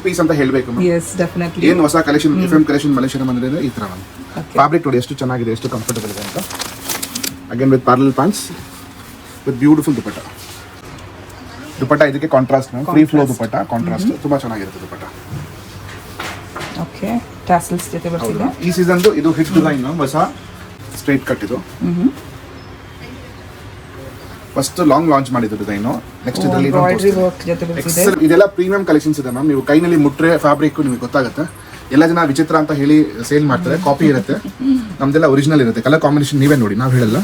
Piece ಅಂತ ಹೇಳಬೇಕು. Yes, definitely. ಏನು ಹೊಸ ಕಲೆಕ್ಷನ್ FM ಕಲೆಕ್ಷನ್ ಮಲೇಶ್ವರಂ ಅಂದ್ರೆ ಈ ತರ ಫ್ಯಾಬ್ರಿಕ್ ನೋಡಿ ಎಷ್ಟು ಚೆನ್ನಾಗಿದೆ, ಎಷ್ಟು ಕಂಫರ್ಟಬಲ್ ಇದೆ ಅಂತ. Again with parallel pants with beautiful dupatta. Dupatta ಇದಕ್ಕೆ contrast free flow dupatta, contrast ತುಂಬಾ ಚೆನ್ನಾಗಿರುತ್ತೆ ದುಪಟ್ಟ. ಓಕೆ, ಟಾಸಲ್ಸ್ ಜೊತೆ ಬರ್ತಿದೆ. ಈ ಸೀಸನ್ ಇದು ಹಿಟ್ ಡಿಸೈನ್, ಹೊಸ ಸ್ಟ್ರೈಟ್ ಕಟ್ ಇದು. ಫಸ್ಟ್ ಲಾಂಗ್ ಲಾಂಚ್ ಮಾಡಿದ್ದು ಡಿಸೈನ್. ನೆಕ್ಸ್ಟ್ ಇದರಲ್ಲಿ ಇದೆಲ್ಲ ಪ್ರೀಮಿಯಂ ಕಲೆಕ್ಷನ್ಸ್ ಇದೆ ಮ್ಯಾಮ್. ನೀವು ಕೈನಲ್ಲಿ ಮುಟ್ರೆ ಫ್ಯಾಬ್ರಿಕ್ ನಿಮಗೆ ಗೊತ್ತಾಗುತ್ತೆ. ಎಲ್ಲ ಜನ ವಿಚಿತ್ರ ಅಂತ ಹೇಳಿ ಸೇಲ್ ಮಾಡ್ತಾರೆ, ಕಾಪಿ ಇರುತ್ತೆ, ನಮ್ದೆಲ್ಲ ಒರಿಜಿನಲ್ ಇರುತ್ತೆ. ಕಲರ್ ಕಾಂಬಿನೇಷನ್ ನೀವೇ ನೋಡಿ, ನಾವು ಹೇಳಲ್ಲ.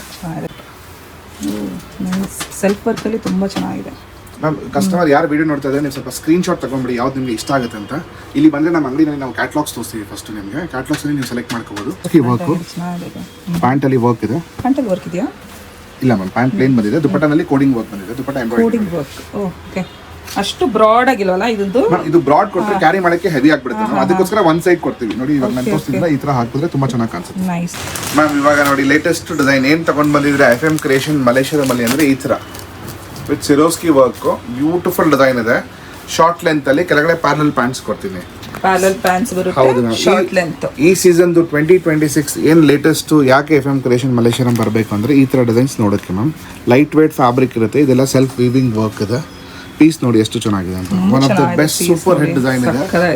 ಸೆಲ್ಫ್ ವರ್ಕ್ ಅಲ್ಲಿ ತುಂಬಾ ಚೆನ್ನಾಗಿದೆ ಮ್ಯಾಮ್. ಕಸ್ಟಮರ್ ಯಾರು ವಿಡಿಯೋ ನೋಡ್ತಾ ಇದ್ದಾರೆ, ನೀವು ಸ್ವಲ್ಪ ಸ್ಕ್ರೀನ್ ಶಾಟ್ ತಗೊಂಡ್ಬಿಡಿ ಯಾವ್ದು ನಿಮಗೆ ಇಷ್ಟ ಆಗುತ್ತೆ ಅಂತ. ಇಲ್ಲಿ ಬಂದ್ರೆ ನಮ್ಮ ಅಂಗಡಿನಲ್ಲಿ ನಾವು ಕ್ಯಾಟ್ಲಾಗ್ಸ್ ತೋರಿಸ್ತೀವಿ. ಫಸ್ಟ್ ನಿಮಗೆ ಕ್ಯಾಟ್ಲಾಗ್ಸ್ ಅಲ್ಲಿ ನೀವು ಸೆಲೆಕ್ಟ್ ಮಾಡ್ಕೋಬಹುದು. ವರ್ಕ್ ಪ್ಯಾಂಟ್ ಅಲ್ಲಿ ವರ್ಕ್ ಇದೆ. ಪ್ಯಾಂಟ್ ಅಲ್ಲಿ ವರ್ಕ್ ಇದೆಯಾ? ಇಲ್ಲ ಮ್ಯಾಮ್, ಪ್ಯಾಂಟ್ ಪ್ಲೇನ್ ಬಂದಿದೆ. ದುಪಟ್ಟನಲ್ಲಿ ಕೋಡಿಂಗ್ ವರ್ಕ್ ಬಂದಿದೆ. Dupatta coding work. ಓಕೆ, ಅಷ್ಟು ಬ್ರಾಡ್ ಆಗಿಲ್ವಲ್ಲ ಇದು? ಇದು ಬ್ರಾಡ್ ಕೊಟ್ಟರೆ ಕ್ಯಾರಿ ಮಾಡಕ್ಕೆ ಹೆವಿ ಆಗ್ಬಿಡುತ್ತೆ. ಅದಕ್ಕೋಸ್ಕರ ಒನ್ ಸೈಡ್ ಕೊಡ್ತೀವಿ ನೋಡಿ. ಇವಾಗ ನಾನು ತೋರಿಸ್ತಿದ್ರೆ ಈ ತರ ಹಾಕಿದ್ರೆ ತುಂಬಾ ಚೆನ್ನಾಗಿ ಕಾಣಿಸುತ್ತೆ. Nice ma'am. ಇವಾಗ ನೋಡಿ ಲೇಟೆಸ್ಟ್ ಡಿಸೈನ್ ಏನ್ ತಗೊಂಡ್ ಬಂದಿದ್ರೆ FM ಕ್ರಿಯೇಷನ್ ಮಲೇಶ್ವರಂ ಅಲ್ಲಿ ಅಂದ್ರೆ ಈ ತರ ವಿತ್ ಸಿರೋಸ್ಕಿ ವರ್ಕ್, ಬ್ಯೂಟಿಫುಲ್ ಡಿಸೈನ್ ಇದೆ. ಶಾರ್ಟ್ ಲೆಂತ್ ಅಲ್ಲಿ ಕೆಳಗಡೆ ಪ್ಯಾರಲಲ್ ಪ್ಯಾಂಟ್ಸ್ ಕೊಡ್ತೀನಿ. ಪ್ಯಾರಲಲ್ ಪ್ಯಾಂಟ್ಸ್ ಬರುತ್ತೆ, ಶಾರ್ಟ್ ಲೆಂತ್. ಈ ಸೀಸನ್ 2026 ಏನ್ ಲೇಟೆಸ್ಟ್ ಯಾಕೆ FM ಕ್ರಿಯೇಷನ್ ಮಲೇಶ್ವರಂ ಬರಬೇಕು ಅಂದ್ರೆ ಈ ತರ ಡಿಸೈನ್ಸ್ ನೋಡೋಕೆ ಮ್ಯಾಮ್. ಲೈಟ್ ವೇಟ್ ಫ್ಯಾಬ್ರಿಕ್ ಇರುತ್ತೆ, ಇದೆಲ್ಲ ಸೆಲ್ಫ್ ವೀವಿಂಗ್ ವರ್ಕ್ ಇದೆ. ಪೀಸ್ ನೋಡಿ ಎಷ್ಟು ಚೆನ್ನಾಗಿದೆ ಅಂತ. One of the best super hit design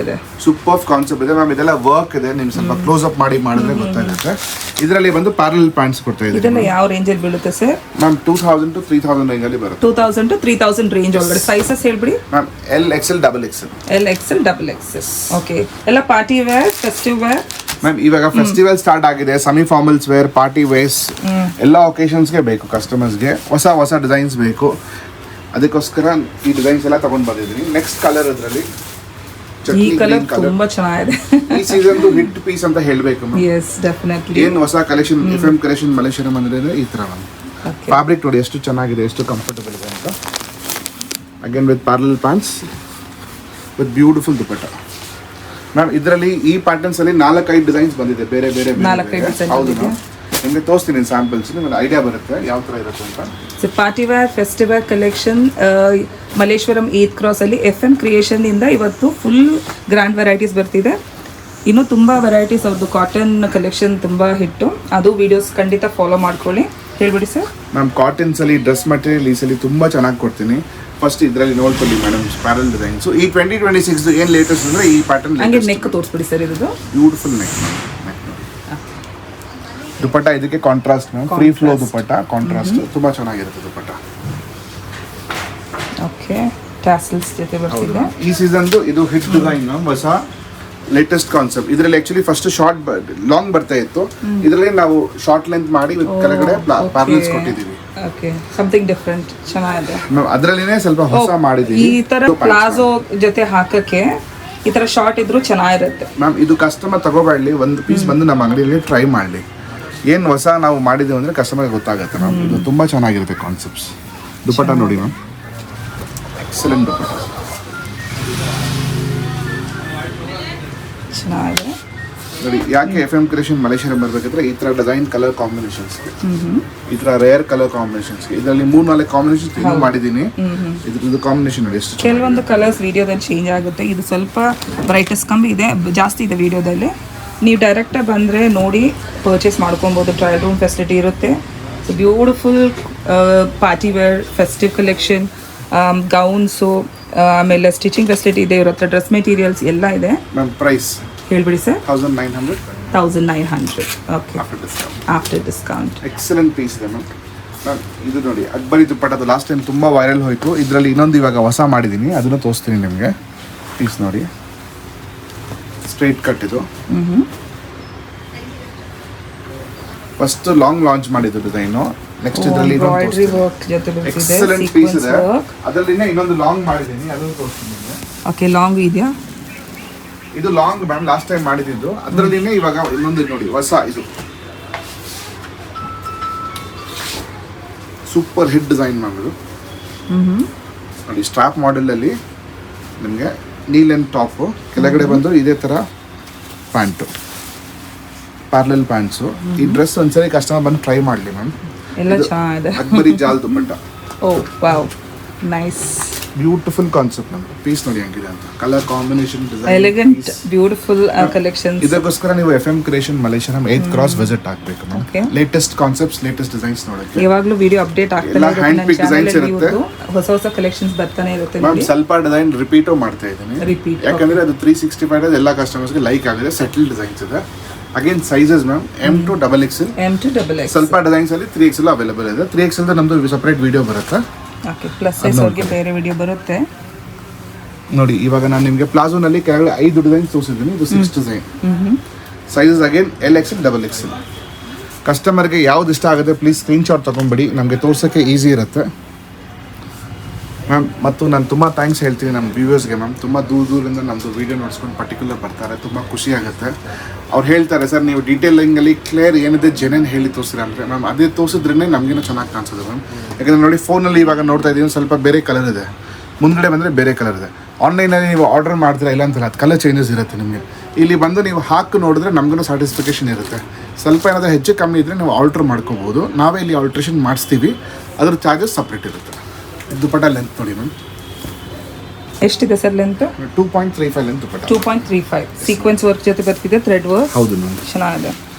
ಇದೆ. ಸೂಪರ್ ಕಾನ್ಸೆಪ್ಟ್ ಇದೆ ಮ್ಯಾಮ್. ಇದೆಲ್ಲ ವರ್ಕ್ ಇದೆ, ನಿಮ್ಗೆ ಸ್ವಲ್ಪ ಕ್ಲೋಸ್ ಅಪ್ ಮಾಡಿ ಮಾಡಿದ್ರೆ ಗೊತ್ತಾಗುತ್ತೆ. ಇದರಲ್ಲಿ ಬಂದು ಪ್ಯಾರಲಲ್ ಪ್ಯಾಂಟ್ಸ್ ಕೊಡ್ತಾ ಇದೆ. ಇದೆಲ್ಲ ಯಾವ ರೇಂಜ್ ಅಲ್ಲಿ ಬೀಳುತ್ತೆ ಸರ್? ಮ್ಯಾಮ್ 2000 to 3000 ರೇಂಜ್ ಅಲ್ಲಿ ಬರುತ್ತೆ. 2000 to 3000 ರೇಂಜ್ ಒಳಗಡೆ. ಸೈಜಸ್ ಹೇಳ್ಬಿಡಿ ma'am. L XL double XL. L XL double XL. Okay, ಎಲ್ಲ party wear, festive wear ma'am. ಇವಾಗ ಫೆಸ್ಟಿವಲ್ ಸ್ಟಾರ್ಟ್ ಆಗಿದೆ. Semi formals wear, party wears ಎಲ್ಲ ಒಕೇಶನ್ಸ್ಗೆ ಬೇಕು ಕಸ್ಟಮರ್ಸ್ಗೆ. ಹೊಸ ಡಿಸೈನ್ಸ್ ಬೇಕು, ಅದಕ್ಕೋಸ್ಕರ ಈ ಡಿಸೈನ್ಸ್ ಎಲ್ಲ ತಗೊಂಡ್ ಬಂದಿದ್ದೀನಿ. ನೆಕ್ಸ್ಟ್ ಕಲರ್ ಇದರಲ್ಲಿ ಈ ಕಲರ್ ತುಂಬಾ ಚೆನ್ನಾಗಿದೆ. ಈ ಸೀಸನ್ ಹಿಟ್ ಪೀಸ್ ಅಂತ ಹೇಳಬೇಕು ಮ್ಯಾಮ್. Yes, definitely. ಏನು ಹೊಸ ಕಲೆಕ್ಷನ್ FM ಕಲೆಕ್ಷನ್ ಮಲೇಶ್ವರಂ ಅಂದ್ರೆ ಈ ತರ ಮ್ಯಾಮ್. ಫ್ಯಾಬ್ರಿಕ್ ನೋಡಿ ಎಷ್ಟು ಚೆನ್ನಾಗಿದೆ, ಎಷ್ಟು ಕಂಫರ್ಟಬಲ್ ಇದೆ ಅಂತ. Again with parallel pants with beautiful dupatta ma'am. ಇದರಲ್ಲಿ ಈ ಪ್ಯಾಟರ್ನ್ಸ್ ಅಲ್ಲಿ 4-5 ಡಿಸೈನ್ಸ್ ಬಂದಿದೆ, ಬೇರೆ ಬೇರೆ. ಹೌದು ಮ್ಯಾಮ್, ನಿಮಗೆ ತೋರಿಸ್ತೀನಿ ಸ್ಯಾಂಪಲ್ಸ್, ನಿಮಗೆ ಐಡಿಯಾ ಬರುತ್ತೆ ಯಾವ ತರ ಇರುತ್ತೆ ಅಂತ. So party wear, festival collection Malleshwaram 8th cross ಅಲ್ಲಿ FM ಕ್ರಿಯೇಷನ್ ಇಂದ ಇವತ್ತು ಫುಲ್ ಗ್ರ್ಯಾಂಡ್ ವೆರೈಟೀಸ್ ಬರ್ತಿದೆ. ಇನ್ನೂ ತುಂಬಾ ವೆರೈಟೀಸ್ ಅವ್ರದ್ದು ಕಾಟನ್ ಕಲೆಕ್ಷನ್ ತುಂಬಾ ಹಿಟ್ಟು. ಅದು ವಿಡಿಯೋಸ್ ಖಂಡಿತ ಫಾಲೋ ಮಾಡ್ಕೊಳ್ಳಿ. ಹೇಳ್ಬಿಡಿ ಸರ್. ಮ್ಯಾಮ್, ಕಾಟನ್ಸ್ ಅಲ್ಲಿ ಡ್ರೆಸ್ ಮಟೀರಿಯಲ್ ಈ ಸಲ ತುಂಬಾ ಚೆನ್ನಾಗಿ ಕೊಡ್ತೀನಿ. ಫಸ್ಟ್ ಇದರಲ್ಲಿ ನೋಡ್ಕೊಳ್ಳಿ ಮೇಡಮ್, ಪ್ಯಾರಲ್ ಡಿಸೈನ್ಸ್. ಈ 2026 ಏನ್ ಲೇಟೆಸ್ಟ್ ಅಂದ್ರೆ ಈ ಪ್ಯಾಟರ್ನ್. ಹಂಗೆ ನೆಕ್ ತೋರಿಸ್ಬಿಡಿ ಸರ್. ಇದು ಬ್ಯೂಟಿಫುಲ್ ನೆಕ್. ದುಪಟ್ಟ ಇದಕ್ಕೆ contrast ma'am, free flow dupatta, contrast ತುಂಬಾ ಚೆನ್ನಾಗಿರುತ್ತೆ ದುಪಟ್ಟ. ಓಕೆ, ಟಾಸಲ್ಸ್ ಜೊತೆ ಬರ್ತಿದೆ. ಈ ಸೀಸನ್ ಇದು ಹಿಟ್ ಡಿಸೈನ್ ಮ್ಯಾಮ್, ಹೊಸ ಲೇಟೆಸ್ಟ್ ಕಾನ್ಸೆಪ್ಟ್. ಇದರಲ್ಲಿ ಆಕ್ಚುಲಿ ಫಸ್ಟ್ ಶಾರ್ಟ್ ಲಾಂಗ್ ಬರ್ತಾ ಇತ್ತು, ಇದರಲ್ಲಿ ನಾವು ಶಾರ್ಟ್ ಲೆಂತ್ ಮಾಡಿ ಕೆಳಗಡೆ ಪ್ಯಾರಲ್ಸ್ ಕೊಟ್ಟಿದ್ದೀವಿ. ಓಕೆ, ಸಮಥಿಂಗ್ ಡಿಫರೆಂಟ್, ಚೆನ್ನಾಗಿದೆ ಮ್ಯಾಮ್. ಅದರಲ್ಲಿನೇ ಸ್ವಲ್ಪ ಹೊಸ ಮಾಡಿದ್ದೀವಿ. ಈ ತರ ಪ್ಲಾಜೋ ಜೊತೆ ಹಾಕಕ್ಕೆ ಈ ತರ ಶಾರ್ಟ್ ಇದ್ರು ಚೆನ್ನಾಗಿರುತ್ತೆ ಮ್ಯಾಮ್. ಇದು ಕಸ್ಟಮರ್ ತಗೋಬೇಡಿ, ಒಂದು ಪೀಸ್ ಬಂದು ನಮ್ಮ ಅಂಗಡಿಯಲ್ಲಿ ಟ್ರೈ ಮಾಡಲಿ. ಏನು ಹೊಸ ನಾವು ಮಾಡಿದ್ದೀವಿ ಅಂದರೆ ಕಸ್ಟಮರ್ಗೆ ಗೊತ್ತಾಗುತ್ತೆ ಮ್ಯಾಮ್. ಇದು ತುಂಬ ಚೆನ್ನಾಗಿರುತ್ತೆ ಕಾನ್ಸೆಪ್ಟ್ಸ್. ದುಪಟ್ಟ ನೋಡಿ ಮ್ಯಾಮ್, ಎಕ್ಸಲೆಂಟ್ ದುಪಟ್ಟ, ಚೆನ್ನಾಗಿದೆ ನೋಡಿ. ಯಾಕೆ FM ಕ್ರಿಯೇಷನ್ ಮಲೇಶ್ವರಂ ಬರಬೇಕಂದ್ರೆ ಈ ಥರ ಡಿಸೈನ್ ಕಲರ್ ಕಾಂಬಿನೇಷನ್ಸ್ಗೆ, ಈ ಥರ ರೇರ್ ಕಲರ್ ಕಾಂಬಿನೇಷನ್ಸ್ಗೆ. ಇದರಲ್ಲಿ 3-4 ಕಾಂಬಿನೇಷನ್ಸ್ ಇನ್ನೂ ಮಾಡಿದ್ದೀನಿ. ಇದ್ರದ್ದು ಕಾಂಬಿನೇಷನ್ ನೋಡಿ ಎಷ್ಟು. ಕೆಲವೊಂದು ಕಲರ್ಸ್ ವಿಡಿಯೋದಲ್ಲಿ ಚೇಂಜ್ ಆಗುತ್ತೆ. ಇದು ಸ್ವಲ್ಪ ಬ್ರೈಟ್ನೆಸ್ ಕಮ್ಮಿ ಇದೆ, ಜಾಸ್ತಿ ಇದೆ ವಿಡಿಯೋದಲ್ಲಿ. ನೀವು ಡೈರೆಕ್ಟಾಗಿ ಬಂದರೆ ನೋಡಿ ಪರ್ಚೇಸ್ ಮಾಡ್ಕೊಬೋದು. ಟ್ರಯಲ್ ರೂಮ್ ಫೆಸಿಲಿಟಿ ಇರುತ್ತೆ. So beautiful party wear, festive collection, gowns, ಆಮೇಲೆ ಸ್ಟಿಚಿಂಗ್ ಫೆಸಿಲಿಟಿ ಇದೆ ಇರುತ್ತೆ. ಡ್ರೆಸ್ ಮೆಟೀರಿಯಲ್ಸ್ ಎಲ್ಲ ಇದೆ ಮ್ಯಾಮ್. ಪ್ರೈಸ್ ಹೇಳ್ಬಿಡಿ sir. 1900. Okay, after discount. Excellent piece ಇದೆ ಮ್ಯಾಮ್. ಮ್ಯಾಮ್ ಇದು ನೋಡಿ ಅಕ್ಬರಿ ದುಪ್ಪಟ್ಟದು ಲಾಸ್ಟ್ ಟೈಮ್ ತುಂಬ ವೈರಲ್ ಹೋಯಿತು. ಇದರಲ್ಲಿ ಇನ್ನೊಂದು ಇವಾಗ ಹೊಸ ಮಾಡಿದ್ದೀನಿ, ಅದನ್ನು ತೋರಿಸ್ತೀನಿ ನಿಮಗೆ. ಪೀಸ್ ನೋಡಿ, ಸ್ಟ್ರೈಟ್ ಕಟ್ ಇದು. ಫಸ್ಟ್ ಲಾಂಗ್ ಲಾಂಚ್ ಮಾಡಿದ್ದು ಡಿಸೈನು. ನೆಕ್ಸ್ಟ್ ಇದರಲ್ಲಿ ಎಕ್ಸಲೆಂಟ್ ಪೀಸ್ ಇದೆ. ಅದರಲ್ಲಿ ಇನ್ನೊಂದು ಲಾಂಗ್ ಮಾಡಿದ್ದೀನಿ, ಅದನ್ನು ತೋರಿಸ್ತೀನಿ ನಿಮಗೆ. ಓಕೆ, ಲಾಂಗ್ ಇದೆಯಾ? ಇದು ಲಾಂಗ್ ಮ್ಯಾಮ್, ಲಾಸ್ಟ್ ಟೈಮ್ ಮಾಡಿದ್ದು. ಅದರಲ್ಲಿನೇ ಇವಾಗ ಇನ್ನೊಂದು ನೋಡಿ ಹೊಸ, ಇದು ಸೂಪರ್ ಹಿಟ್ ಡಿಸೈನ್ ಮ್ಯಾಮ್. ಇದು ನೋಡಿ, ಸ್ಟ್ರಾಪ್ ಮಾಡೆಲಲ್ಲಿ ನಿಮಗೆ ನೀಲ್ ಅಂಡ್ ಟಾಪು, ಕೆಳಗಡೆ ಬಂದು ಇದೇ ಥರ ಪ್ಯಾಂಟು, ಪ್ಯಾರಲಲ್ ಪ್ಯಾಂಟ್ಸು. ಈ ಡ್ರೆಸ್ ಒಂದ್ಸರಿ ಕಸ್ಟಮರ್ ಬಂದು ಟ್ರೈ ಮಾಡಲಿ ಮ್ಯಾಮ್. ಎಲ್ಲ ಚೆನ್ನಾಗಿದೆ. Akbari jaal dupatta. Oh wow, nice. Beautiful concept ನಮ್ಗೆ ಪೀಸ್ ನೋಡಿ ಹೆಂಗಿದೆ ಅಂತ colour combination elegant beautiful collections. ಇದಕ್ಕೋಸ್ಕರ ನೀವು FM creation Malleshwaram 8th cross visit ಆಗಬೇಕು ma'am. Okay. Latest concepts latest designs ನೋಡಕ್ಕೆ ಯಾವಾಗಲೂ ವಿಡಿಯೋ ಅಪ್ಡೇಟ್ ಆಗ್ತಾನೆ ಎಲ್ಲ ಇರುತ್ತೆ. hand ನನ್ನ picked designs ಚಾನೆಲ್ ಇರುತ್ತೆ. ಹೊಸ ಹೊಸ ಕಲೆಕ್ಷನ್ಸ್ ಬರ್ತಾನೆ ಇರುತ್ತೆ ಮ್ಯಾಮ್. ನೋಡಿ. ಸ್ವಲ್ಪ ಡಿಸೈನ್ ರಿಪೀಟು ಮಾಡ್ತಾ ಇದ್ದೀನಿ Repeat, ಯಾಕಂದ್ರೆ ಅದು 365 ಎಲ್ಲ ಕಸ್ಟಮರ್ಸ್ಗೆ ಲೈಕ್ ಆಗಿದೆ. ಸೆಟಲ್ ಡಿಸೈನ್ಸ್ ಇದೆ. Again sizes ma'am M to XXL. M to XXL. ಸ್ವಲ್ಪ ಡಿಸೈನ್ಸ್ ಅಲ್ಲಿ 3XL ಅವೈಲೇಬಲ್ ಇದೆ. 3XL ನಮ್ದು ಸಪರೇಟ್ ವಿಡಿಯೋ ಬರುತ್ತೆ. ಓಕೆ, ಪ್ಲಸ್ ಸೈಜ್ ಅವ್ರಿಗೆ ಬೇರೆ ವಿಡಿಯೋ ಬರುತ್ತೆ ನೋಡಿ. ಇವಾಗ ನಾನು ನಿಮಗೆ ಪ್ಲಾಜೋನಲ್ಲಿ ಕೆಳಗಡೆ 5 ಡಿಸೈನ್ಸ್ ತೋರಿಸಿದ್ದೀನಿ. ಇದು 6 design. Sizes again LXL XXL. ಕಸ್ಟಮರ್ಗೆ ಯಾವ್ದು ಇಷ್ಟ ಆಗುತ್ತೆ ಪ್ಲೀಸ್ ಸ್ಕ್ರೀನ್ಶಾಟ್ ತೊಗೊಂಬಿಡಿ, ನಮಗೆ ತೋರ್ಸೋಕ್ಕೆ ಈಸಿ ಇರುತ್ತೆ ಮ್ಯಾಮ್. ಮತ್ತು ನಾನು ತುಂಬ ಥ್ಯಾಂಕ್ಸ್ ಹೇಳ್ತೀನಿ ನಮ್ಮ ವ್ಯೂವರ್ಸ್ಗೆ ಮ್ಯಾಮ್. ತುಂಬ ದೂರದಿಂದ ನಮ್ಮದು ವೀಡಿಯೋ ನೋಡ್ಸ್ಕೊಂಡು ಪರ್ಟಿಕ್ಯುಲರ್ ಬರ್ತಾರೆ, ತುಂಬ ಖುಷಿ ಆಗುತ್ತೆ. ಅವ್ರು ಹೇಳ್ತಾರೆ ಸರ್ ನೀವು ಡೀಟೇಲಿಂಗಲ್ಲಿ ಕ್ಲಿಯರ್ ಏನಿದೆ ಜೆನ್ಯೂನ್ ಹೇಳಿ ತೋರಿಸ್ತೀರ ಅಂದರೆ ಮ್ಯಾಮ್ ಅದೇ ತೋರಿಸಿದ್ರೇ ನಮಗೇನೋ ಚೆನ್ನಾಗಿ ಕಾಣಿಸೋದು ಮ್ಯಾಮ್. ಯಾಕಂದರೆ ನೋಡಿ ಫೋನಲ್ಲಿ ಇವಾಗ ನೋಡ್ತಾ ಇದ್ದೀವಿ ಸ್ವಲ್ಪ ಬೇರೆ ಕಲರ್ ಇದೆ, ಮುಂದ್ಗಡೆ ಬಂದರೆ ಬೇರೆ ಕಲರ್ ಇದೆ. ಆನ್ಲೈನಲ್ಲಿ ನೀವು ಆರ್ಡರ್ ಮಾಡ್ತೀರಾ ಇಲ್ಲ ಅಂತಲ್ಲ, ಅದು ಕಲರ್ ಚೇಂಜಸ್ ಇರುತ್ತೆ ನಿಮಗೆ. ಇಲ್ಲಿ ಬಂದು ನೀವು ಹಾಕಿ ನೋಡಿದ್ರೆ ನಮಗೂ ಸ್ಯಾಟಿಸ್ಫಿಕೇಷನ್ ಇರುತ್ತೆ. ಸ್ವಲ್ಪ ಏನಾದರೂ ಹೆಚ್ಚು ಕಮ್ಮಿ ಇದ್ದರೆ ನೀವು ಆಲ್ಟ್ರ್ ಮಾಡ್ಕೋಬೋದು, ನಾವೇ ಇಲ್ಲಿ ಆಲ್ಟ್ರೇಷನ್ ಮಾಡಿಸ್ತೀವಿ, ಅದ್ರ ಚಾರ್ಜಸ್ ಸಪ್ರೇಟ್ ಇರುತ್ತೆ. ದುಪಟ್ಟ ಲೆಂತ್ ನೋಡಿ ಮ್ಯಾಮ್ ಎಷ್ಟಿದೆ sir length? 2.35 length dupatta. 2.35 sequence work ಜೊತೆ ಬರ್ತಿದೆ, ಥ್ರೆಡ್ ವರ್ಕ್. ಹೌದು ಮ್ಯಾಮ್, ಚೆನ್ನಾಗಿದೆ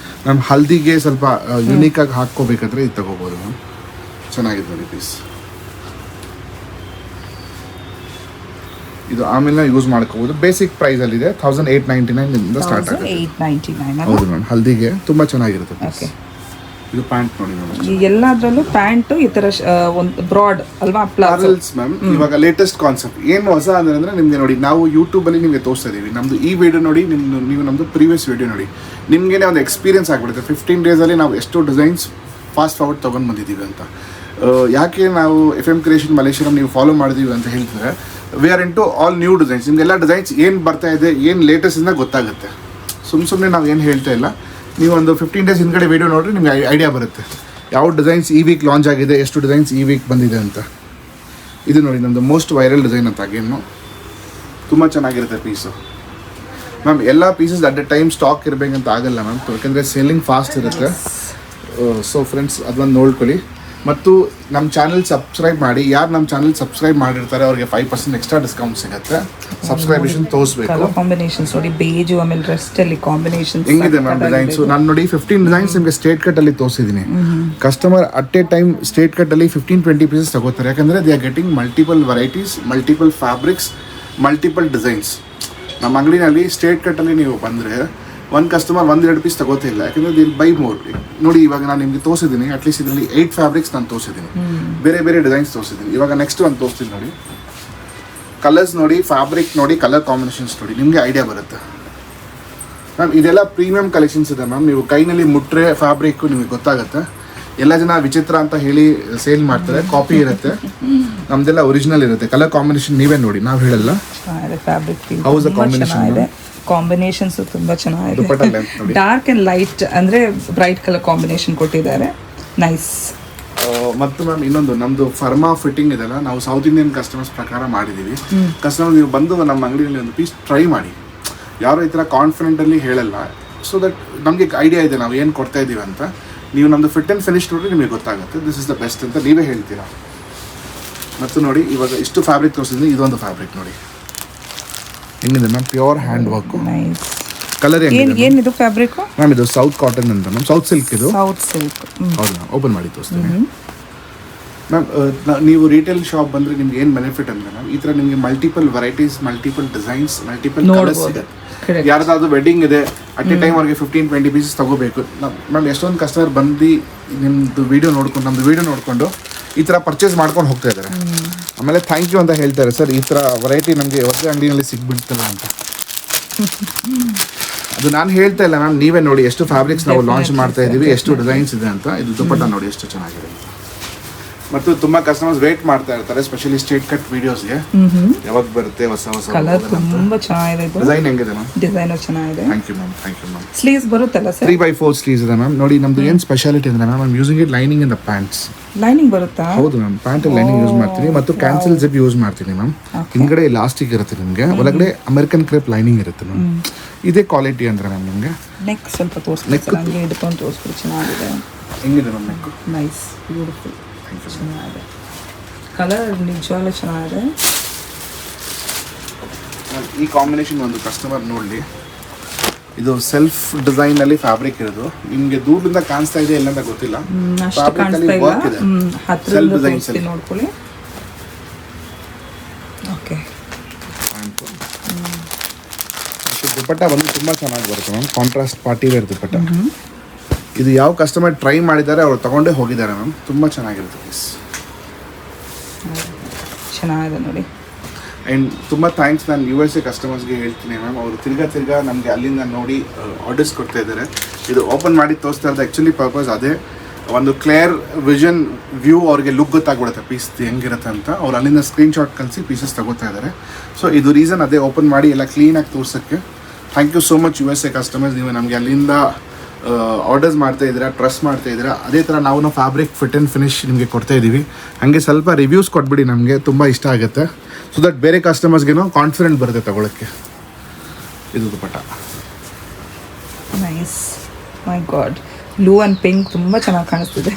ಮ್ಯಾಮ್. ಹಲ್ದಿಗೆ ಸ್ವಲ್ಪ ಯುನೀಕ್ ಆಗಿ ಹಾಕ್ಕೋಬೇಕಾದ್ರೆ ಇದು ತಗೋಬೋದು ಮ್ಯಾಮ್. ಚೆನ್ನಾಗಿದೆ ನೋಡಿ ಪೀಸ್. ಇದು ಆಮೇಲೆ ಯೂಸ್ ಮಾಡ್ಕೋಬೋದು. ಬೇಸಿಕ್ ಪ್ರೈಸಲ್ಲಿ ಇದೆ 1899 ಇಂದ ಸ್ಟಾರ್ಟ್ ಆಗುತ್ತೆ. 1899. ಹೌದು ಮ್ಯಾಮ್, ಹಲ್ದಿಗೆ ತುಂಬ ಚೆನ್ನಾಗಿರುತ್ತೆ ಪೀಸ್. ಓಕೆ, ಇದು ಪ್ಯಾಂಟ್ ನೋಡಿ ಮ್ಯಾಮ್. ಈ ಎಲ್ಲದರಲ್ಲೂ ಪ್ಯಾಂಟ್ ಈ ತರ ಒಂದು ಬ್ರಾಡ್ ಅಲ್ವಾ ಪ್ಲಾಜೋ ಪ್ಯಾರಲ್ಸ್ ಮ್ಯಾಮ್. ಇವಾಗ ಲೇಟೆಸ್ಟ್ ಕಾನ್ಸೆಪ್ಟ್ ಏನು ಹೊಸ ಅಂದ್ರೆ ನಿಮಗೆ ನೋಡಿ ನಾವು ಯೂಟ್ಯೂಬಲ್ಲಿ ನಿಮಗೆ ತೋರಿಸ್ತಾ ಇದೀವಿ. ನಮ್ದು ಈ ವಿಡಿಯೋ ನೋಡಿ, ನೀವು ನಮ್ದು ಪ್ರೀವಿಯಸ್ ವಿಡಿಯೋ ನೋಡಿ, ನಿಮಗೇನೆ ಒಂದು ಎಕ್ಸ್ಪೀರಿಯನ್ಸ್ ಆಗಿಬಿಡುತ್ತೆ. 15 ಡೇಸಲ್ಲಿ ನಾವು ಎಷ್ಟು ಡಿಸೈನ್ಸ್ ಫಾಸ್ಟ್ ಫಾರ್ವರ್ಡ್ ತೊಗೊಂಡು ಬಂದಿದ್ದೀವಿ ಅಂತ. ಯಾಕೆ ನಾವು FM ಕ್ರಿಯೇಷನ್ ಮಲೇಶ್ವರಂ ನೀವು ಫಾಲೋ ಮಾಡಿದೀವಿ ಅಂತ ಹೇಳ್ತಾರೆ, we are into all new designs. ನಿಮಗೆಲ್ಲ ಡಿಸೈನ್ಸ್ ಏನು ಬರ್ತಾ ಇದೆ, ಏನು ಲೇಟೆಸ್ಟ್ ಇಂದ ಗೊತ್ತಾಗುತ್ತೆ. ಸುಮ್ಮನೆ ನಾವು ಏನು ಹೇಳ್ತಾ ಇಲ್ಲ, ನೀವು ಒಂದು 15 ಡೇಸ್ ಹಿಂದ್ಗಡೆ ವಿಡಿಯೋ ನೋಡಿರಿ ನಿಮಗೆ ಐಡಿಯಾ ಬರುತ್ತೆ ಯಾವ ಡಿಸೈನ್ಸ್ ಈ ವೀಕ್ ಲಾಂಚ್ ಆಗಿದೆ, ಎಷ್ಟು ಡಿಸೈನ್ಸ್ ಈ ವೀಕ್ ಬಂದಿದೆ ಅಂತ. ಇದು ನೋಡಿ ನಮ್ಮದು ಮೋಸ್ಟ್ ವೈರಲ್ ಡಿಸೈನ್ ಅಂತ. ಅಗೇನು ತುಂಬ ಚೆನ್ನಾಗಿರುತ್ತೆ ಪೀಸು ಮ್ಯಾಮ್. ಎಲ್ಲ pieces at A time stock ಇರಬೇಕಂತ ಆಗಲ್ಲ ಮ್ಯಾಮ್, ಯಾಕೆಂದರೆ ಸೇಲಿಂಗ್ ಫಾಸ್ಟ್ ಇರುತ್ತೆ. ಸೊ ಫ್ರೆಂಡ್ಸ್ ಅದೊಂದು ನೋಡ್ಕೊಳ್ಳಿ. ಮತ್ತು ನಮ್ಮ ಚಾನಲ್ ಸಬ್ಸ್ಕ್ರೈಬ್ ಮಾಡಿ. ಯಾರು ನಮ್ಮ ಚಾನಲ್ ಸಬ್ಸ್ಕ್ರೈಬ್ ಮಾಡಿರ್ತಾರೆ ಅವ್ರಿಗೆ 5% ಎಕ್ಸ್ಟ್ರಾ ಡಿಸ್ಕೌಂಟ್ ಸಿಗುತ್ತೆ. ಸಬ್ಸ್ಕ್ರೈಬೇಷನ್ ತೋರಿಸ್ಬೇಕು. ಕಲರ್ ಕಾಂಬಿನೇಷನ್ಸ್ ನೋಡಿ, ಬೇಜು ಆಮೇಲೆ ರೆಸ್ಟ್ ಅಲ್ಲಿ ಕಾಂಬಿನೇಷನ್ಸ್ ಹೆಂಗಿದೆ ಮ್ಯಾಮ್ ಡಿಸೈನ್ಸ್. ನಾನು ನೋಡಿ 15 ಡಿಸೈನ್ಸ್ ನಿಮಗೆ ಸ್ಟ್ರೇಟ್ ಕಟ್ ಅಲ್ಲಿ ತೋರಿಸಿದ್ದೀನಿ. Customer at A time straight cut ಅಲ್ಲಿ 15-20 ಪೀಸಸ್ ತಗೋತಾರೆ, ಯಾಕಂದರೆ they are getting multiple varieties, multiple fabrics, multiple designs. ನಮ್ಮ ಅಂಗಡಿನಲ್ಲಿ ಸ್ಟ್ರೇಟ್ ಕಟ್ಟಲ್ಲಿ ನೀವು ಬಂದರೆ ಒಂದು ಕಸ್ಟಮರ್ 1-2 ಪೀಸ್ ತಗೋತಾ ಇಲ್ಲ, ಯಾಕಂದರೆ ದಿಲ್ ಬೈ ಮೋರ್. ನೋಡಿ ಇವಾಗ ನಾನು ನಿಮಗೆ ತೋರಿಸಿದ್ದೀನಿ, ಅಟ್ಲೀಸ್ಟ್ ಇದರಲ್ಲಿ 8 ಫ್ಯಾಬ್ರಿಕ್ಸ್ ನಾನು ತೋರಿಸಿದ್ದೀನಿ, ಬೇರೆ ಬೇರೆ ಡಿಸೈನ್ಸ್ ತೋರಿಸಿದ್ದೀನಿ. ಇವಾಗ ನೆಕ್ಸ್ಟ್ ಒಂದು ತೋರಿಸ್ತೀನಿ ನೋಡಿ. ಕಲರ್ಸ್ ನೋಡಿ, ಫ್ಯಾಬ್ರಿಕ್ ನೋಡಿ, ಕಲರ್ ಕಾಂಬಿನೇಷನ್ಸ್ ನೋಡಿ, ನಿಮಗೆ ಐಡಿಯಾ ಬರುತ್ತೆ ಮ್ಯಾಮ್. ಇದೆಲ್ಲ ಪ್ರೀಮಿಯಂ ಕಲೆಕ್ಷನ್ಸ್ ಇದೆ ಮ್ಯಾಮ್. ನೀವು ಕೈನಲ್ಲಿ ಮುಟ್ರೆ ಫ್ಯಾಬ್ರಿಕ್ಕು ನಿಮಗೆ ಗೊತ್ತಾಗುತ್ತೆ. ಎಲ್ಲ ಜನ ವಿಚಿತ್ರ ಅಂತ ಹೇಳಿ ಸೇಲ್ ಮಾಡ್ತಾರೆ, ಕಾಪಿ ಇರುತ್ತೆ. ನಮ್ದೆಲ್ಲ ಒರಿಜಿನಲ್ ಇರುತ್ತೆ. ಕಲರ್ ಕಾಂಬಿನೇಷನ್ ನೀವೇ ನೋಡಿ, ನಾವು ಹೇಳಲ್ಲ. ಫ್ಯಾಬ್ರಿಕ್ ಹೌಸ್ ಕಾಂಬಿನೇಷನ್ ಇದೆ, ಕಾಂಬಿನೇಷನ್ಸ್ ತುಂಬಾ ಚೆನ್ನಾಗಿದೆ. ದುಪಟ್ಟ ಲೆಂತ್ ನೋಡಿ, ಡಾರ್ಕ್ ಅಂಡ್ ಲೈಟ್ ಅಂದ್ರೆ ಬ್ರೈಟ್ ಕಲರ್ ಕಾಂಬಿನೇಷನ್ ಕೊಟ್ಟಿದ್ದಾರೆ, ನೈಸ್. ಮತ್ತು ಮ್ಯಾಮ್ ಇನ್ನೊಂದು ನಮ್ಮದು ಫರ್ಮಾ ಫಿಟ್ಟಿಂಗ್ ಇದೆಲ್ಲ ನಾವು ಸೌತ್ ಇಂಡಿಯನ್ ಕಸ್ಟಮರ್ಸ್ ಪ್ರಕಾರ ಮಾಡಿದ್ದೀವಿ. ಕಸ್ಟಮರ್ ನೀವು ಬಂದು ನಮ್ಮ ಅಂಗಡಿಯಲ್ಲಿ ಒಂದು ಪೀಸ್ ಟ್ರೈ ಮಾಡಿ. ಯಾರು ಈ ಥರ ಕಾನ್ಫಿಡೆಂಟಲ್ಲಿ ಹೇಳಲ್ಲ, ಸೊ ದಟ್ ನಮಗೆ ಐಡಿಯಾ ಇದೆ ನಾವು ಏನು ಕೊಡ್ತಾ ಇದ್ದೀವಿ ಅಂತ. ನೀವು ನಮ್ಮದು ಫಿಟ್ ಆ್ಯಂಡ್ ಫಿನಿಶ್ ನೋಡಿದ್ರೆ ನಿಮಗೆ ಗೊತ್ತಾಗುತ್ತೆ ದಿಸ್ ಇಸ್ ದ ಬೆಸ್ಟ್ ಅಂತ ನೀವೇ ಹೇಳ್ತೀರಾ. ಮತ್ತು ನೋಡಿ ಇವಾಗ ಇಷ್ಟು ಫ್ಯಾಬ್ರಿಕ್ ತೋರಿಸಿದ್ರೆ ಇದೊಂದು ಫ್ಯಾಬ್ರಿಕ್ ನೋಡಿ ಹೆಂಗಿದೆ ma'am, pure hand work. Nice. Colour ಏನಿದು ಫ್ಯಾಬ್ರಿಕ್ ಮ್ಯಾಮ್? ಇದು ಸೌತ್ ಕಾಟನ್ ಅಂತ ಮ್ಯಾಮ್, ಸೌತ್ ಸಿಲ್ಕ್ ಇದು. South silk. ಹೌದು ಮ್ಯಾಮ್, ಓಪನ್ ಮಾಡಿ ತೋರಿಸ್ತೀನಿ ಮ್ಯಾಮ್. ನೀವು ರಿಟೇಲ್ ಶಾಪ್ ಬಂದರೆ ನಿಮ್ಗೆ ಏನು ಬೆನಿಫಿಟ್ ಅಂದರೆ ಮ್ಯಾಮ್, ಈ ಥರ ನಿಮಗೆ multiple varieties, multiple designs, multiple colours ಇದೆ. ಯಾರ್ದಾದ್ರು ವೆಡ್ಡಿಂಗ್ ಇದೆ ಅಟ್ ಎ ಟೈಮ್ ಅವ್ರಿಗೆ 15-20 ಪೀಸಸ್ ತಗೋಬೇಕು ಮ್ಯಾಮ್. ಎಷ್ಟೊಂದು ಕಸ್ಟಮರ್ ಬಂದು ನಿಮ್ಮದು ವೀಡಿಯೋ ನೋಡ್ಕೊಂಡು, ನಮ್ಮದು ವೀಡಿಯೋ ನೋಡಿಕೊಂಡು ಈ ಥರ ಪರ್ಚೇಸ್ ಮಾಡ್ಕೊಂಡು ಹೋಗ್ತಾ ಇದ್ದಾರೆ. ಆಮೇಲೆ ಥ್ಯಾಂಕ್ ಯು ಅಂತ ಹೇಳ್ತಾರೆ, ಸರ್ ಈ ಥರ ವೆರೈಟಿ ನಮಗೆ ಹೊಸ ಅಂಗಡಿನಲ್ಲಿ ಸಿಗ್ಬಿಡ್ತಲ್ಲ ಅಂತ. ಅದು ನಾನು ಹೇಳ್ತಾ ಇಲ್ಲ ಮ್ಯಾಮ್, ನೀವೇ ನೋಡಿ ಎಷ್ಟು ಫ್ಯಾಬ್ರಿಕ್ಸ್ ನಾವು ಲಾಂಚ್ ಮಾಡ್ತಾ ಇದ್ದೀವಿ, ಎಷ್ಟು ಡಿಸೈನ್ಸ್ ಇದೆ ಅಂತ. ಇದು ದುಪಟ್ಟ ನೋಡಿ ಎಷ್ಟು ಚೆನ್ನಾಗಿದೆ ಅಂತ. ಮತ್ತು ತುಂಬ ಕಸ್ಟಮರ್ಸ್ ವೇಟ್ ಮಾಡ್ತಾ ಇರ್ತಾರೆ, ಸ್ಪೆಷಲಿ ಸ್ಟ್ರೇಟ್ ಕಟ್ ವಿಡಿಯೋಸ್ಗೆ ಯಾವಾಗ ಬರುತ್ತೆ ಹೊಸ ಹೊಸ ಕಲರ್ ತುಂಬಾ ಚೆನ್ನಾಗಿದೆ. ಡಿಸೈನ್ ಹೆಂಗಿದೆ ಮ್ಯಾಮ್? ಡಿಸೈನ್ ಚೆನ್ನಾಗಿದೆ. Thank you ma'am, thank you ma'am. Sleeves ಬರುತ್ತಲ್ಲ ಸರ್? 3x4 ಸ್ಲೀವ್ಸ್ ಇದೆ ಮ್ಯಾಮ್. ನೋಡಿ ನಮ್ದು ಏನು ಸ್ಪೆಷಾಲಿಟಿ ಅಂದರೆ ma'am, I'm using it lining in the pants. Lining ಬರುತ್ತಾ? ಹೌದು ಮ್ಯಾಮ್, ಪ್ಯಾಂಟ್ ಲೈನಿಂಗ್ ಯೂಸ್ ಮಾಡ್ತೀನಿ ಮತ್ತು ಕ್ಯಾನ್ಸಲ್ ಜಿಪ್ ಯೂಸ್ ಮಾಡ್ತೀನಿ ಮ್ಯಾಮ್. ಹಿಂದ್ಗಡೆ ಎಲಾಸ್ಟಿಕ್ ಇರುತ್ತೆ ನಿಮಗೆ, ಒಳಗಡೆ ಅಮೆರಿಕನ್ ಕ್ರೇಪ್ ಲೈನಿಂಗ್ ಇರುತ್ತೆ ಮ್ಯಾಮ್. ಇದೇ ಕ್ವಾಲಿಟಿ ಅಂದರೆ ಮ್ಯಾಮ್ ನಿಮಗೆ. ನೆಕ್ ಸ್ವಲ್ಪ ತೋರಿಸ್ಬೇಕು, ಹಂಗೆ ಹಿಡ್ಕೊಂಡು ತೋರಿಸ್ಬಿಟ್ಟು ಚೆನ್ನಾಗಿದೆ. ಹೆಂಗಿದೆ ಮ್ಯಾಮ್ ನೆಕ್? ನೈಸ್, ಬ್ಯೂಟಿಫುಲ್, ಚೆನ್ನಾಗಿದೆ. ಕಲರ್ ನಿಜವಾಗ್ಲೂ ಚೆನ್ನಾಗಿದೆ. ಈ ಕಾಂಬಿನೇಷನ್ ಒಂದು ಕಸ್ಟಮರ್ ನೋಡಲಿ, ಇದು ಸೆಲ್ಫ್ ಡಿಸೈನ್ ಅಲ್ಲಿ ಫ್ಯಾಬ್ರಿಕ್ ಇರೋದು. ನಿಮ್ಗೆ ದೂರದಿಂದ ಕಾಣಿಸ್ತಾ ಇದೆ ಇಲ್ಲ ಅಂತ ಗೊತ್ತಿಲ್ಲ, ಅಷ್ಟು ಕಾಣಿಸ್ತಾ ಇಲ್ಲ, ಹತ್ತಿರದಿಂದ ತೋರಿಸಿ ನೋಡ್ಕೊಳ್ಳಿ. ಓಕೆ, ದುಪಟ್ಟ ಬಂದು ತುಂಬ ಚೆನ್ನಾಗಿ ಬರುತ್ತೆ ma'am, contrast party wear dupatta. ಇದು ಯಾವ ಕಸ್ಟಮರ್ ಟ್ರೈ ಮಾಡಿದ್ದಾರೆ ಅವ್ರು ತಗೊಂಡೇ ಹೋಗಿದ್ದಾರೆ ಮ್ಯಾಮ್, ತುಂಬ ಚೆನ್ನಾಗಿರುತ್ತೆ ಪೀಸ್. ಚೆನ್ನಾಗಿದೆ ನೋಡಿ. ಆ್ಯಂಡ್ ತುಂಬ ಥ್ಯಾಂಕ್ಸ್ ನಾನು USA ಕಸ್ಟಮರ್ಸ್ಗೆ ಹೇಳ್ತೀನಿ ಮ್ಯಾಮ್, ಅವರು ತಿರ್ಗಾ ನಮಗೆ ಅಲ್ಲಿಂದ ನೋಡಿ ಆರ್ಡರ್ಸ್ ಕೊಡ್ತಾ ಇದ್ದಾರೆ. ಇದು ಓಪನ್ ಮಾಡಿ ತೋರಿಸ್ತಾ ಇರೋದು ಆ್ಯಕ್ಚುಲಿ ಪರ್ಪಸ್ ಅದೇ, ಒಂದು ಕ್ಲಿಯರ್ ವಿಷನ್ ವ್ಯೂ ಅವ್ರಿಗೆ ಲುಕ್ ಗೊತ್ತಾಗ್ಬಿಡುತ್ತೆ ಪೀಸ್ ಹೆಂಗಿರುತ್ತೆ ಅಂತ. ಅವ್ರು ಅಲ್ಲಿಂದ ಸ್ಕ್ರೀನ್ಶಾಟ್ ಕಳಿಸಿ ಪೀಸಸ್ ತಗೋತಾ ಇದ್ದಾರೆ. ಸೊ ಇದು ರೀಸನ್ ಅದೇ, ಓಪನ್ ಮಾಡಿ ಎಲ್ಲ ಕ್ಲೀನಾಗಿ ತೋರ್ಸೋಕ್ಕೆ. Thank you so much USA customers, ನೀವು ನಮಗೆ ಅಲ್ಲಿಂದ ಆರ್ಡರ್ಸ್ ಮಾಡ್ತಾ ಇದ್ದೀರಾ, ಟ್ರಸ್ಟ್ ಮಾಡ್ತಾ ಇದ್ದೀರಾ. ಅದೇ ಥರ ನಾವು ಫ್ಯಾಬ್ರಿಕ್ ಫಿಟ್ ಆ್ಯಂಡ್ ಫಿನಿಶ್ ನಿಮಗೆ ಕೊಡ್ತಾ ಇದ್ದೀವಿ. ಹಾಗೆ ಸ್ವಲ್ಪ ರಿವ್ಯೂಸ್ ಕೊಟ್ಬಿಡಿ, ನಮಗೆ ತುಂಬ ಇಷ್ಟ ಆಗುತ್ತೆ. ಸೊ ದಟ್ ಬೇರೆ ಕಸ್ಟಮರ್ಸ್ಗೇನೋ ಕಾನ್ಫಿಡೆಂಟ್ ಬರುತ್ತೆ ತಗೊಳ್ಳೋಕ್ಕೆ. ಇದು dupatta nice. My god, blue and pink ತುಂಬ ಚೆನ್ನಾಗಿ ಕಾಣಿಸ್ತಿದೆ.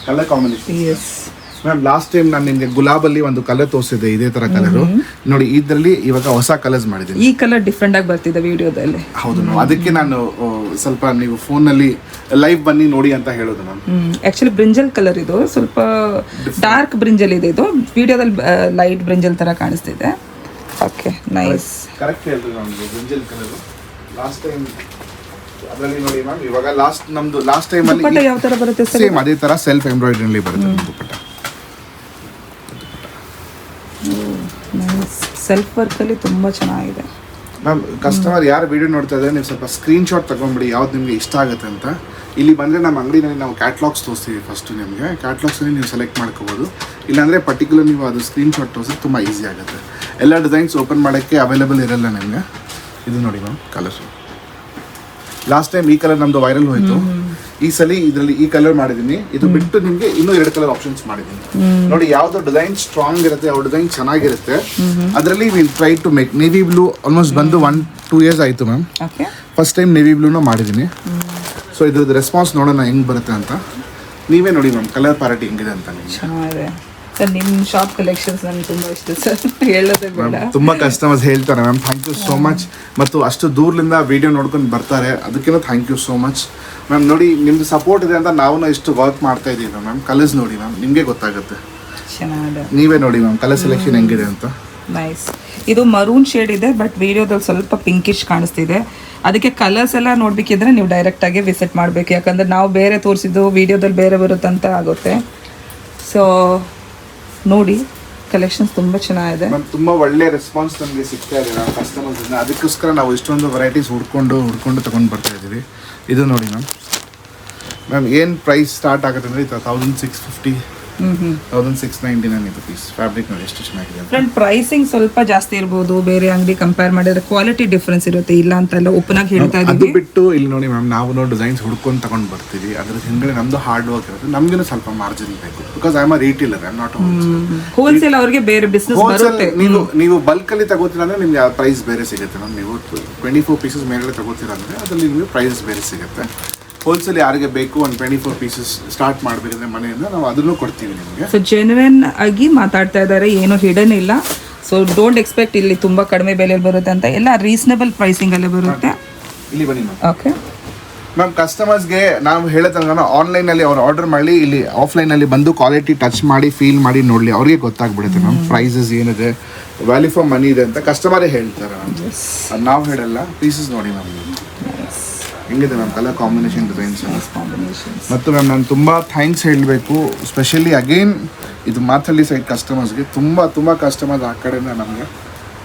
Colour combination. Yes ma'am, last time ನಾನು ನಿಮಗೆ ಗುಲಾಬಲ್ಲಿ ಒಂದು ಕಲರ್ ತೋರಿಸಿದೆ, ಇದೇ ಥರ ಕಲರು. ನೋಡಿ ಇದರಲ್ಲಿ ಇವಾಗ ಹೊಸ ಕಲರ್ಸ್ ಮಾಡಿದ್ದೀನಿ. ಈ ಕಲರ್ ಡಿಫ್ರೆಂಟ್ ಆಗಿ ಬರ್ತಿದೆ ವಿಡಿಯೋದಲ್ಲಿ. ಹೌದು ಮ್ಯಾಮ್, ಅದಕ್ಕೆ ನಾನು ಸ್ವಲ್ಪ ನೀವು ಫೋನಲ್ಲಿ ಲೈವ್ ಬನ್ನಿ ನೋಡಿ ಅಂತ ಹೇಳೋದು ಮ್ಯಾಮ್. ಆ್ಯಕ್ಚುಲಿ ಬ್ರಿಂಜಲ್ ಕಲರ್ ಇದು, ಸ್ವಲ್ಪ ಡಾರ್ಕ್ ಬ್ರಿಂಜಲ್ ಇದೆ. ಇದು ವಿಡಿಯೋದಲ್ಲಿ ಲೈಟ್ ಬ್ರಿಂಜಲ್ ಥರ ಕಾಣಿಸ್ತಿದೆ. Okay, nice. ಕರೆಕ್ಟ್ ಹೇಳ್ರಿ ನಮ್ದು ಬ್ರಿಂಜಲ್ ಕಲರ್. ಲಾಸ್ಟ್ ಟೈಮ್ ಅದರಲ್ಲಿ ನೋಡಿ ಮ್ಯಾಮ್, ಇವಾಗ ಲಾಸ್ಟ್ ಟೈಮ್ ಅಲ್ಲಿ ಯಾವ ಥರ ಬರುತ್ತೆ ಸೇಮ್ ಅದೇ ಥರ ಸೆಲ್ಫ್ ಎಂಬ್ರಾಯ್ಡ್ರಿಲಿ ಬರುತ್ತೆ ದುಪಟ್ಟ. ಸೆಲ್ಫ್ ವರ್ಕಲ್ಲಿ ತುಂಬ ಚೆನ್ನಾಗಿದೆ ಮ್ಯಾಮ್. ಕಸ್ಟಮರ್ ಯಾರು ವಿಡಿಯೋ ನೋಡ್ತಾ ಇದ್ದಾರೆ, ನೀವು ಸ್ವಲ್ಪ ಸ್ಕ್ರೀನ್ಶಾಟ್ ತೊಗೊಂಬಿಡಿ ಯಾವ್ದು ನಿಮಗೆ ಇಷ್ಟ ಆಗುತ್ತೆ ಅಂತ. ಇಲ್ಲಿ ಬಂದರೆ ನಮ್ಮ ಅಂಗಡಿನಲ್ಲಿ ನಾವು ಕ್ಯಾಟ್ಲಾಗ್ಸ್ ತೋರಿಸ್ತೀವಿ. ಫಸ್ಟು ನಿಮಗೆ ಕ್ಯಾಟ್ಲಾಗ್ಸಲ್ಲಿ ನೀವು ಸೆಲೆಕ್ಟ್ ಮಾಡ್ಕೋಬೋದು. ಇಲ್ಲಾಂದರೆ ಪರ್ಟಿಕ್ಯುಲರ್ ನೀವು ಅದು ಸ್ಕ್ರೀನ್ಶಾಟ್ ತೋರಿಸೋದು ತುಂಬ ಈಸಿ ಆಗುತ್ತೆ. ಎಲ್ಲ ಡಿಸೈನ್ಸ್ ಓಪನ್ ಮಾಡೋಕ್ಕೆ ಅವೈಲೇಬಲ್ ಇರಲ್ಲ ನಿಮಗೆ. ಇದು ನೋಡಿ ಮ್ಯಾಮ್ ಕಲರ್ಸು. ಲಾಸ್ಟ್ ಟೈಮ್ ಈ ಕಲರ್ ನಮ್ಮದು ವೈರಲ್ ಹೋಯಿತು. ಈ ಸಲ ಇದರಲ್ಲಿ ಈ ಕಲರ್ ಮಾಡಿದ್ದೀನಿ. ಇದು ಬಿಟ್ಟು ನಿಮಗೆ ಇನ್ನೂ 2 ಕಲರ್ ಆಪ್ಷನ್ಸ್ ಮಾಡಿದ್ದೀನಿ. ನೋಡಿ ಯಾವ್ದು ಡಿಸೈನ್ ಸ್ಟ್ರಾಂಗ್ ಇರುತ್ತೆ, ಅವ್ರ ಡಿಸೈನ್ ಚೆನ್ನಾಗಿರುತ್ತೆ, ಅದರಲ್ಲಿ will try to make navy blue. Almost ಬಂದು 1-2 ಇಯರ್ಸ್ ಆಯಿತು ಮ್ಯಾಮ್. ಫಸ್ಟ್ ಟೈಮ್ ನೇವಿ ಬ್ಲೂನ ಮಾಡಿದ್ದೀನಿ. ಸೊ ಇದ್ರದ್ದು ರೆಸ್ಪಾನ್ಸ್ ನೋಡೋಣ ಹೆಂಗೆ ಬರುತ್ತೆ ಅಂತ. ನೀವೇ ನೋಡಿ ಮ್ಯಾಮ್ ಕಲರ್ ಪ್ಯಾರಿಟಿ ಹೆಂಗಿದೆ ಅಂತ. ಚೆನ್ನಾಗಿದೆ ಸರ್, ನಿಮ್ಮ ಶಾಪ್ ಕಲೆಕ್ಷನ್ಸ್ ನನಗೆ ತುಂಬ ಇಷ್ಟ ಸರ್, ಹೇಳೋದೇ ಬೇಡ. ತುಂಬ ಕಸ್ಟಮರ್ಸ್ ಹೇಳ್ತಾರೆ ma'am, thank you so much. ಮತ್ತು ಅಷ್ಟು ದೂರದಿಂದ ವಿಡಿಯೋ ನೋಡ್ಕೊಂಡು ಬರ್ತಾರೆ, ಅದಕ್ಕಿಂತ thank you so much ma'am. ನೋಡಿ ನಿಮ್ಮದು ಸಪೋರ್ಟ್ ಇದೆ ಅಂತ ನಾವು ಇಷ್ಟು ವರ್ಕ್ ಮಾಡ್ತಾ ಇದ್ದೀವಿ ಮ್ಯಾಮ್. ಕಲರ್ಸ್ ನೋಡಿ ಮ್ಯಾಮ್, ನಿಮಗೆ ಗೊತ್ತಾಗುತ್ತೆ. ಚೆನ್ನಾಗಿದೆ, ನೀವೇ ನೋಡಿ ಮ್ಯಾಮ್ ಕಲರ್ ಸೆಲೆಕ್ಷನ್ ಹೆಂಗಿದೆ ಅಂತ. ನೈಸ್. ಇದು ಮರೂನ್ ಶೇಡ್ ಇದೆ, ಬಟ್ ವಿಡಿಯೋದಲ್ಲಿ ಸ್ವಲ್ಪ ಪಿಂಕಿಶ್ ಕಾಣಿಸ್ತಿದೆ. ಅದಕ್ಕೆ ಕಲರ್ಸ್ ಎಲ್ಲ ನೋಡ್ಬೇಕಿದ್ರೆ ನೀವು ಡೈರೆಕ್ಟಾಗಿ ವಿಸಿಟ್ ಮಾಡಬೇಕು, ಯಾಕಂದರೆ ನಾವು ಬೇರೆ ತೋರಿಸಿದ್ದು ವಿಡಿಯೋದಲ್ಲಿ ಬೇರೆ ಬರುತ್ತಂತ ಆಗುತ್ತೆ. ಸೊ ನೋಡಿ, ಕಲೆಕ್ಷನ್ಸ್ ತುಂಬ ಚೆನ್ನಾಗಿದೆ ಮ್ಯಾಮ್. ತುಂಬ ಒಳ್ಳೆ ರೆಸ್ಪಾನ್ಸ್ ನಮಗೆ ಸಿಗ್ತಾ ಇದೆ ನಾವು ಕಸ್ಟಮರ್ಸಿಂದ. ಅದಕ್ಕೋಸ್ಕರ ನಾವು ಇಷ್ಟೊಂದು ವೆರೈಟೀಸ್ ಹುಡ್ಕೊಂಡು ತೊಗೊಂಡು ಬರ್ತಾ ಇದ್ದೀವಿ. ಇದು ನೋಡಿ ಮ್ಯಾಮ್, ಏನು ಪ್ರೈಸ್ ಸ್ಟಾರ್ಟ್ ಆಗುತ್ತೆ ಅಂದರೆ 1650 1699 ಇದು ಪೀಸ್. ಫ್ಯಾಬ್ರಿಕ್ ನೋಡಿ ಎಷ್ಟು ಚೆನ್ನಾಗಿದೆ. ಫ್ರೆಂಡ್, ಪ್ರೈಸಿಂಗ್ ಸ್ವಲ್ಪ ಜಾಸ್ತಿ ಇರ್ಬೋದು, ಬೇರೆ ಅಂಗಡಿ ಕಂಪೇರ್ ಮಾಡಿದ್ರೆ ಕ್ವಾಲಿಟಿ ಡಿಫ್ರೆನ್ಸ್ ಇರುತ್ತೆ, ಇಲ್ಲ ಅಂತ ಎಲ್ಲ ಓಪನ್ ಆಗಿ ಹೇಳ್ತಾ ಅದು ಇದ್ದೀವಿ. ಬಿಟ್ಟು ಇಲ್ಲಿ ನೋಡಿ ಮ್ಯಾಮ್, ನಾವು ಡಿಸೈನ್ಸ್ ಹುಡ್ಕೊಂಡು ತಗೊಂಡು ಬರ್ತೀವಿ. ಅದ್ರ ಹಿಂದೆ ನಮ್ದು ಹಾರ್ಡ್ ವರ್ಕ್ ಇರುತ್ತೆ, ನಮಗೂ ಸ್ವಲ್ಪ ಮಾರ್ಜಿನ್ ಬೇಕು. Because I am a retailer, I am not wholesale. ಅವ್ರಿಗೆ ಬೇರೆ ಬಿಸ್ನೆಸ್ ಬರುತ್ತೆ. ನೀವು ಬಲ್ಕಲ್ಲಿ ತಗೋತೀರ ಅಂದರೆ ನಿಮ್ಗೆ ಪ್ರೈಸ್ ಬೇರೆ ಸಿಗುತ್ತೆ ಮ್ಯಾಮ್. ನೀವು 24 ಪೀಸಸ್ ಮೇಲೆ ತಗೋತೀರ ಅಂದರೆ ಅದರಲ್ಲಿ ನಿಮಗೆ ಪ್ರೈಸಸ್ ಬೇರೆ ಸಿಗುತ್ತೆ. ಹೋಲ್ಸೇಲ್ ಯಾರಿಗೆ ಬೇಕು ಒಂದು 24 ಪೀಸಸ್ ಸ್ಟಾರ್ಟ್ ಮಾಡಬೇಕಂದ್ರೆ ಮನೆಯಿಂದ ನಾವು ಅದನ್ನು ಕೊಡ್ತೀವಿ ನಿಮಗೆ. ಸೊ ಜೆನ್ಯೂನ್ ಆಗಿ ಮಾತಾಡ್ತಾ ಇದ್ದಾರೆ, ಏನು ಹಿಡನ್ ಇಲ್ಲ. ಸೊ ಡೋಂಟ್ ಎಕ್ಸ್ಪೆಕ್ಟ್ ಇಲ್ಲಿ ತುಂಬ ಕಡಿಮೆ ಬೆಲೆಯಲ್ಲಿ ಬರುತ್ತೆ ಅಂತ, ಎಲ್ಲ ರೀಸನಬಲ್ ಪ್ರೈಸಿಂಗಲ್ಲೇ ಬರುತ್ತೆ. ಇಲ್ಲಿ ಬನ್ನಿ ಮ್ಯಾಮ್. ಓಕೆ ಮ್ಯಾಮ್, ಕಸ್ಟಮರ್ಸ್ಗೆ ನಾವು ಹೇಳೋತಂಗ ಆನ್ಲೈನಲ್ಲಿ ಅವ್ರು ಆರ್ಡರ್ ಮಾಡಿ ಇಲ್ಲಿ ಆಫ್ಲೈನಲ್ಲಿ ಬಂದು ಕ್ವಾಲಿಟಿ ಟಚ್ ಮಾಡಿ ಫೀಲ್ ಮಾಡಿ ನೋಡಲಿ, ಅವ್ರಿಗೆ ಗೊತ್ತಾಗ್ಬಿಡುತ್ತೆ ಮ್ಯಾಮ್ ಪ್ರೈಸಸ್ ಏನಿದೆ, ವ್ಯಾಲ್ಯೂ ಫಾರ್ ಮನಿ ಇದೆ ಅಂತ ಕಸ್ಟಮರೇ ಹೇಳ್ತಾರೆ ಮ್ಯಾಮ್. ಅದು ನಾವು ಹೇಳಲ್ಲ. ಪೀಸಸ್ ನೋಡಿ ಮ್ಯಾಮ್ ಹೆಂಗಿದೆ ಮ್ಯಾಮ್ ಕಲರ್ ಕಾಂಬಿನೇಷನ್, ಡಿಸೈನ್ಸ್. ಮತ್ತು ಮ್ಯಾಮ್ ನಾನು ತುಂಬ ಥ್ಯಾಂಕ್ಸ್ ಹೇಳಬೇಕು, ಸ್ಪೆಷಲಿ ಅಗೇನ್ ಇದು ಮಾಥಳ್ಳಿ ಸೈಡ್ ಕಸ್ಟಮರ್ಸ್ಗೆ. ತುಂಬ ಕಸ್ಟಮರ್ಸ್ ಆ ಕಡೆಯಿಂದ ನಮಗೆ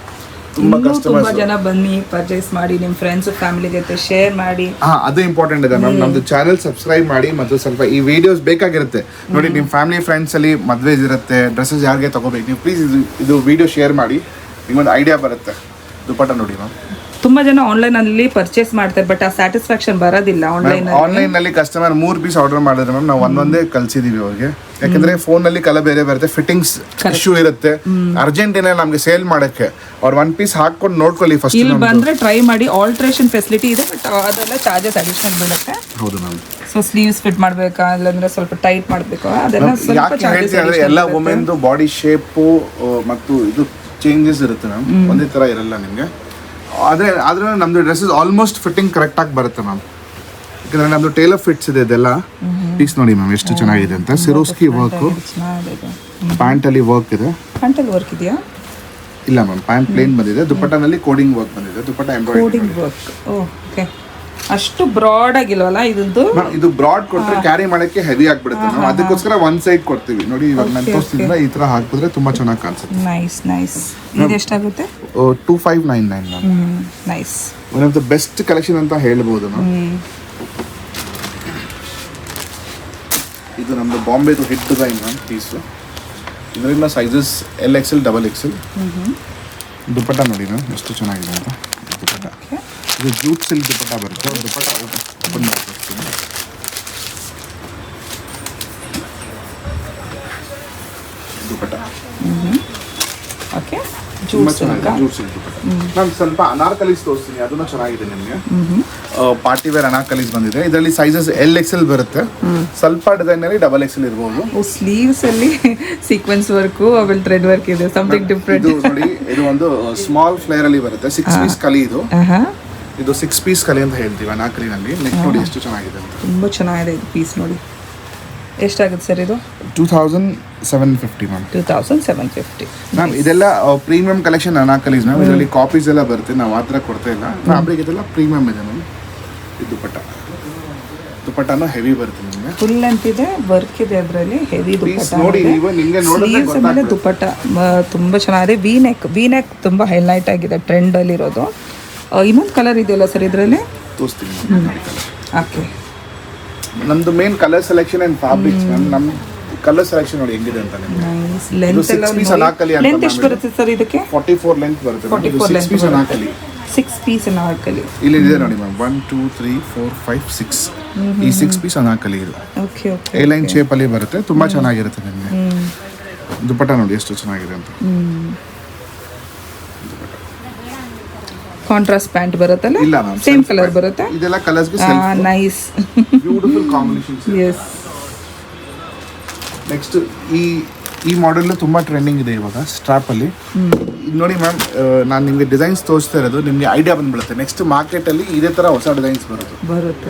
ತುಂಬ ಜನ ಬನ್ನಿ ಪರ್ಚೇಸ್ ಮಾಡಿ, ನಿಮ್ಮ ಫ್ರೆಂಡ್ಸ್ ಫ್ಯಾಮಿಲಿ ಜೊತೆ ಶೇರ್ ಮಾಡಿ. ಅದು ಇಂಪಾರ್ಟೆಂಟ್ ಇದೆ ಮ್ಯಾಮ್. ನಮ್ದು ಚಾನೆಲ್ ಸಬ್ಸ್ಕ್ರೈಬ್ ಮಾಡಿ ಮತ್ತು ಸ್ವಲ್ಪ ಈ ವಿಡಿಯೋಸ್ ಬೇಕಾಗಿರುತ್ತೆ ನೋಡಿ. ನಿಮ್ಮ ಫ್ಯಾಮಿಲಿ ಫ್ರೆಂಡ್ಸ್ ಅಲ್ಲಿ ಮದ್ವೆಸ್ ಇರುತ್ತೆ, ಡ್ರೆಸ್ಸಸ್ ಯಾರಿಗೆ ತಗೋಬೇಕು, ನೀವು ಪ್ಲೀಸ್ ಇದು ವಿಡಿಯೋ ಶೇರ್ ಮಾಡಿ, ನಿಮ್ಮೊಂದು ಐಡಿಯಾ ಬರುತ್ತೆ. ದುಪಟ್ಟ ನೋಡಿ ಮ್ಯಾಮ್. ತುಂಬಾ ಜನ ಆನ್ಲೈನ್ ಅಲ್ಲಿ ಪರ್ಚೇಸ್ ಮಾಡ್ತಾರೆ, ಬಟ್ ಆ ಸ್ಯಾಟಿಸ್ಫ್ಯಾಕ್ಷನ್ ಬರೋದಿಲ್ಲ ಆನ್ಲೈನ್ ನಲ್ಲಿ. ಕಸ್ಟಮರ್ 3 ಪೀಸ್ ಆರ್ಡರ್ ಮಾಡಿದ್ರೆ ಮ್ಯಾಮ್ ನಾವು ಒಂದೊಂದೇ ಕಳ್ಸಿದೀವಿ ಅವ್ರಿಗೆ. ಯಾಕಂದ್ರೆ ಫೋನ್ ನಲ್ಲಿ ಕಲರ್ ಬೇರೆ ಬರುತ್ತೆ, ಫಿಟ್ಟಿಂಗ್ಸ್ ಇಶ್ಯೂ ಇರುತ್ತೆ. ಅರ್ಜೆಂಟಿನ ನಮ್ಗೆ ಸೇಲ್ ಮಾಡಕ್ಕೆ ಅವ್ರು 1 ಪೀಸ್ ಹಾಕೊಂಡು ನೋಡ್ಕೊಳ್ಳಿ ಫಸ್ಟ್. ಇಲ್ಲಿ ಬಂದ್ರೆ ಟ್ರೈ ಮಾಡಿ, ಆಲ್ಟ್ರೇಷನ್ ಫೆಸಿಲಿಟಿ ಇದೆ, ಬಟ್ ಅದೆಲ್ಲ ಚಾರ್ಜಸ್ ಅಡಿಷನಲ್ ಬೀಳುತ್ತೆ. ಹೌದು ಮ್ಯಾಮ್. ಸೊ ಸ್ಲೀವ್ಸ್ ಫಿಟ್ ಮಾಡ್ಬೇಕಾ, ಇಲ್ಲಾಂದ್ರೆ ಸ್ವಲ್ಪ ಟೈಟ್ ಮಾಡ್ಬೇಕಾ, ಅದೆಲ್ಲ ಸ್ವಲ್ಪ ಯಾಕೆ ಹೇಳ್ತೀನಿ ಅಂದ್ರೆ ಎಲ್ಲ ವುಮೆನ್ದು ಬಾಡಿ ಶೇಪು ಮತ್ತು ಇದು ಚೇಂಜಸ್ ಇರುತ್ತೆ ಮ್ಯಾಮ್, ಒಂದೇ ಥರ ಇರಲ್ಲ ನಿಮಗೆ. ಆದ್ರೆ ನಮ್ಮದು ಡ್ರೆಸ್ಸಸ್ ಆಲ್ಮೋಸ್ಟ್ ಫಿಟ್ಟಿಂಗ್ ಕರೆಕ್ಟಾಗಿ ಬರುತ್ತೆ ಮ್ಯಾಮ್. ಯಾಕಂದರೆ ನಮ್ಮದು ಟೇಲರ್ ಫಿಟ್ಸ್ ಇದೆ ಇದೆಲ್ಲ. ಪೀಸ್ ನೋಡಿ ಮ್ಯಾಮ್ ಎಷ್ಟು ಚೆನ್ನಾಗಿದೆ ಅಂತ. ಸಿರೋಸ್ಕಿ ವರ್ಕು, ಪ್ಯಾಂಟಲ್ಲಿ ವರ್ಕ್ ಇದೆ. ಪ್ಯಾಂಟಲ್ಲಿ ವರ್ಕ್ ಇದೆಯಾ? ಇಲ್ಲ ಮ್ಯಾಮ್, ಪ್ಯಾಂಟ್ ಪ್ಲೇನ್ ಬಂದಿದೆ, ದುಪ್ಪಟ್ಟನಲ್ಲಿ ಕೋಡಿಂಗ್ ವರ್ಕ್ ಬಂದಿದೆ, ದುಪ್ಪಟ್ಟ ಎಂಬ್ರಾಯ್ಡರಿ ಕೋಡಿಂಗ್ ವರ್ಕ್. ಓಕೆ, ಅಷ್ಟು ಬ್ರಾಡ್ ಆಗಿಲ್ವಲ್ಲ ಇದೊಂದು? ಇದು ಬ್ರಾಡ್ ಕೊಟ್ಟರೆ ಕ್ಯಾರಿ ಮಾಡಕ್ಕೆ ಹೆವಿ ಆಗ್ಬಿಡುತ್ತೆ ನಾವು ಅದಕ್ಕೋಸ್ಕರ ಒನ್ ಸೈಡ್ ಕೊಡ್ತೀವಿ. ನೋಡಿ ಇವಾಗ ನಾನು ತೋರಿಸ್ತಿದ್ರೆ ಈ ತರ ಹಾಕಿದ್ರೆ ತುಂಬಾ ಚೆನ್ನಾಗಿ ಕಾಣಿಸುತ್ತೆ. Nice nice. ಇದು ಎಷ್ಟಾಗುತ್ತೆ? 2599 ma'am. Nice. One of the best collection ಅಂತ ಹೇಳ್ಬೋದು ಮ್ಯಾಮ್. ಇದು ನಮ್ಮದು ಬಾಂಬೆದು ಹಿಟ್ ಡಿಸೈನ್ ಮ್ಯಾಮ್ ಪೀಸು. ಇದರಿಂದ ಸೈಜಸ್ LXL XXL. ದುಪ್ಪಟ್ಟ ನೋಡಿ ಮ್ಯಾಮ್ ಎಷ್ಟು ಚೆನ್ನಾಗಿದೆ ಅಂತ. ದುಪ್ಪಟ್ಟ ಇದು ಜೂಟ್ ಸಿಲ್ಕ್ ದುಪ್ಪಟ್ಟ ಬರುತ್ತೆ. ದುಪ್ಪಟ್ಟ ಓಪನ್ ಮಾಡ್ತೀನಿ. ದುಪ್ಪಟ್ಟ ಓಕೆ, ತುಂಬಾ ಚೆನ್ನಾಗಿದೆ ಜೂಟ್ ಸಿಲ್ಕ್ ದುಪ್ಪಟ್ಟ. ನಾನು ಸ್ವಲ್ಪ ಅನಾರ್ಕಲೀಸ್ ತೋರಿಸ್ತೀನಿ, ಅದನ್ನು ಚೆನ್ನಾಗಿದೆ ನಿಮಗೆ. ಪಾರ್ಟಿ ವೇರ್ ಅನಾರ್ಕಲೀಸ್ ಬಂದಿದೆ. ಇದರಲ್ಲಿ ಸೈಜಸ್ LXL ಬರುತ್ತೆ. ಸ್ವಲ್ಪ ಡಿಸೈನ್ ಅಲ್ಲಿ XXL ಇರಬಹುದು. ಸ್ಲೀವ್ಸ್ ಅಲ್ಲಿ ಸೀಕ್ವೆನ್ಸ್ ವರ್ಕ್ ಆಮೇಲೆ ಥ್ರೆಡ್ ವರ್ಕ್ ಇದೆ, ಸಮಥಿಂಗ್ ಡಿಫರೆಂಟ್. ಇದು ನೋಡಿ, ಇದು ಒಂದು ಸ್ಮಾಲ್ ಫ್ಲೇರ್ ಅಲ್ಲಿ ಬರುತ್ತೆ. 6 ಪೀಸ್ ಕಲಿ ಇದು. ಇದು 6 ಪೀಸ್ ಕಲಿ ಅಂತ ಹೇಳ್ತೀವಿ ಅನಾರ್ಕಲಿನಲ್ಲಿ. ನೆಕ್ ನೋಡಿ ಎಷ್ಟು ಚೆನ್ನಾಗಿದೆ ಅಂತ. ತುಂಬಾ ಚೆನ್ನಾಗಿದೆ ಇದು ಪೀಸ್ ನೋಡಿ. ಎಷ್ಟಾಗುತ್ತೆ ಸರ್ ಇದು? 2750 ಮ್ಯಾಮ್. 2750 ಮ್ಯಾಮ್. ಇದೆಲ್ಲ ಪ್ರೀಮಿಯಂ ಕಲೆಕ್ಷನ್ ಅನಾರ್ಕಲೀಸ್ ಮ್ಯಾಮ್. ಇದರಲ್ಲಿ ಕಾಪೀಸ್ ಎಲ್ಲ ಬರುತ್ತೆ, ನಾವು ಆ ಥರ ಕೊಡ್ತಾ ಇಲ್ಲ. ಫ್ಯಾಬ್ರಿಕ್ ಇದೆಲ್ಲ ಪ್ರೀಮಿಯಂ ಇದೆ ಮ್ಯಾಮ್. ಇದು ದುಪ್ಪಟ್ಟನೂ ಹೆವಿ ಬರುತ್ತೆ ನಿಮಗೆ. ಫುಲ್ ಲೆಂತ್ ಇದೆ, ವರ್ಕ್ ಇದೆ, ಅದರಲ್ಲಿ ಹೆವಿ ದುಪ್ಪಟ್ಟ ನೋಡಿ. ನೀವು ನಿಮಗೆ ನೋಡಿದ್ರೆ ಮೇಲೆ ದುಪ್ಪಟ್ಟ ತುಂಬಾ ಚೆನ್ನಾಗಿದೆ. ವಿ ನೆಕ್ ತುಂಬಾ ಹೈಲೈಟ್ ಆಗಿದೆ, ಟ್ರೆಂಡ್ ಅಲ್ಲಿ ಇರೋದು. ಇನ್ನೊಂದು ಕಲರ್ ಇದೆಯಲ್ಲ ಸರ್ ಇದರಲ್ಲಿ? ತೋರಿಸ್ತೀನಿ. ಓಕೆ, ನಮ್ದು main colour selection and fabrics ma'am. ನಮ್ಮ ಕಲರ್ ಸೆಲೆಕ್ಷನ್ ನೋಡಿ ಹೆಂಗಿದೆ ಅಂತ ನಿಮಗೆ. ನೈಸ್. ಲೆಂತ್ ಎಲ್ಲ ಲೆಂತ್ ಎಷ್ಟು ಬರುತ್ತೆ ಸರ್ ಇದಕ್ಕೆ? 44 ಲೆಂತ್ ಬರುತ್ತೆ. 44 length piece Anarkali. 6 piece Anarkali ಇಲ್ಲಿ ಇದೆ ನೋಡಿ ಮ್ಯಾಮ್. 1 2 3 4 5 6 ಈ 6 ಪೀಸ್ ಅನಾರ್ಕಲಿ ಇದು. Okay okay. A line shape ಅಲ್ಲಿ ಬರುತ್ತೆ, ತುಂಬಾ ಚೆನ್ನಾಗಿರುತ್ತೆ ನಿಮಗೆ. ದುಪ್ಪಟ್ಟ ನೋಡಿ ಎಷ್ಟು ಚೆನ್ನಾಗಿದೆ ಅಂತ. ಕಾಂಟ್ರಾಸ್ಟ್ ಪ್ಯಾಂಟ್ ಬರುತ್ತಲ್ಲ? ಇಲ್ಲ ಮ್ಯಾಮ್, ಸೇಮ್ ಕಲರ್ ಬರುತ್ತೆ. ಇದೆಲ್ಲ ಕಲರ್ಸ್ ಗೆ nice beautiful combinations. Yes. Next ಈ ಮಾಡೆಲ್ ತುಂಬಾ ಟ್ರೆಂಡಿಂಗ್ ಇದೆ ಇವಾಗ ಸ್ಟ್ರಾಪ್ ಅಲ್ಲಿ. ಇದು ನೋಡಿ ಮ್ಯಾಮ್, ನಾನು ನಿಮಗೆ ಡಿಸೈನ್ಸ್ ತೋರಿಸ್ತಾ ಇರೋದು ನಿಮಗೆ ಐಡಿಯಾ ಬಂದ್ಬಿಡುತ್ತೆ. ನೆಕ್ಸ್ಟ್ ಮಾರ್ಕೆಟ್ ಅಲ್ಲಿ ಇದೇ ತರ ಹೊಸ ಡಿಸೈನ್ಸ್ ಬರುತ್ತೆ.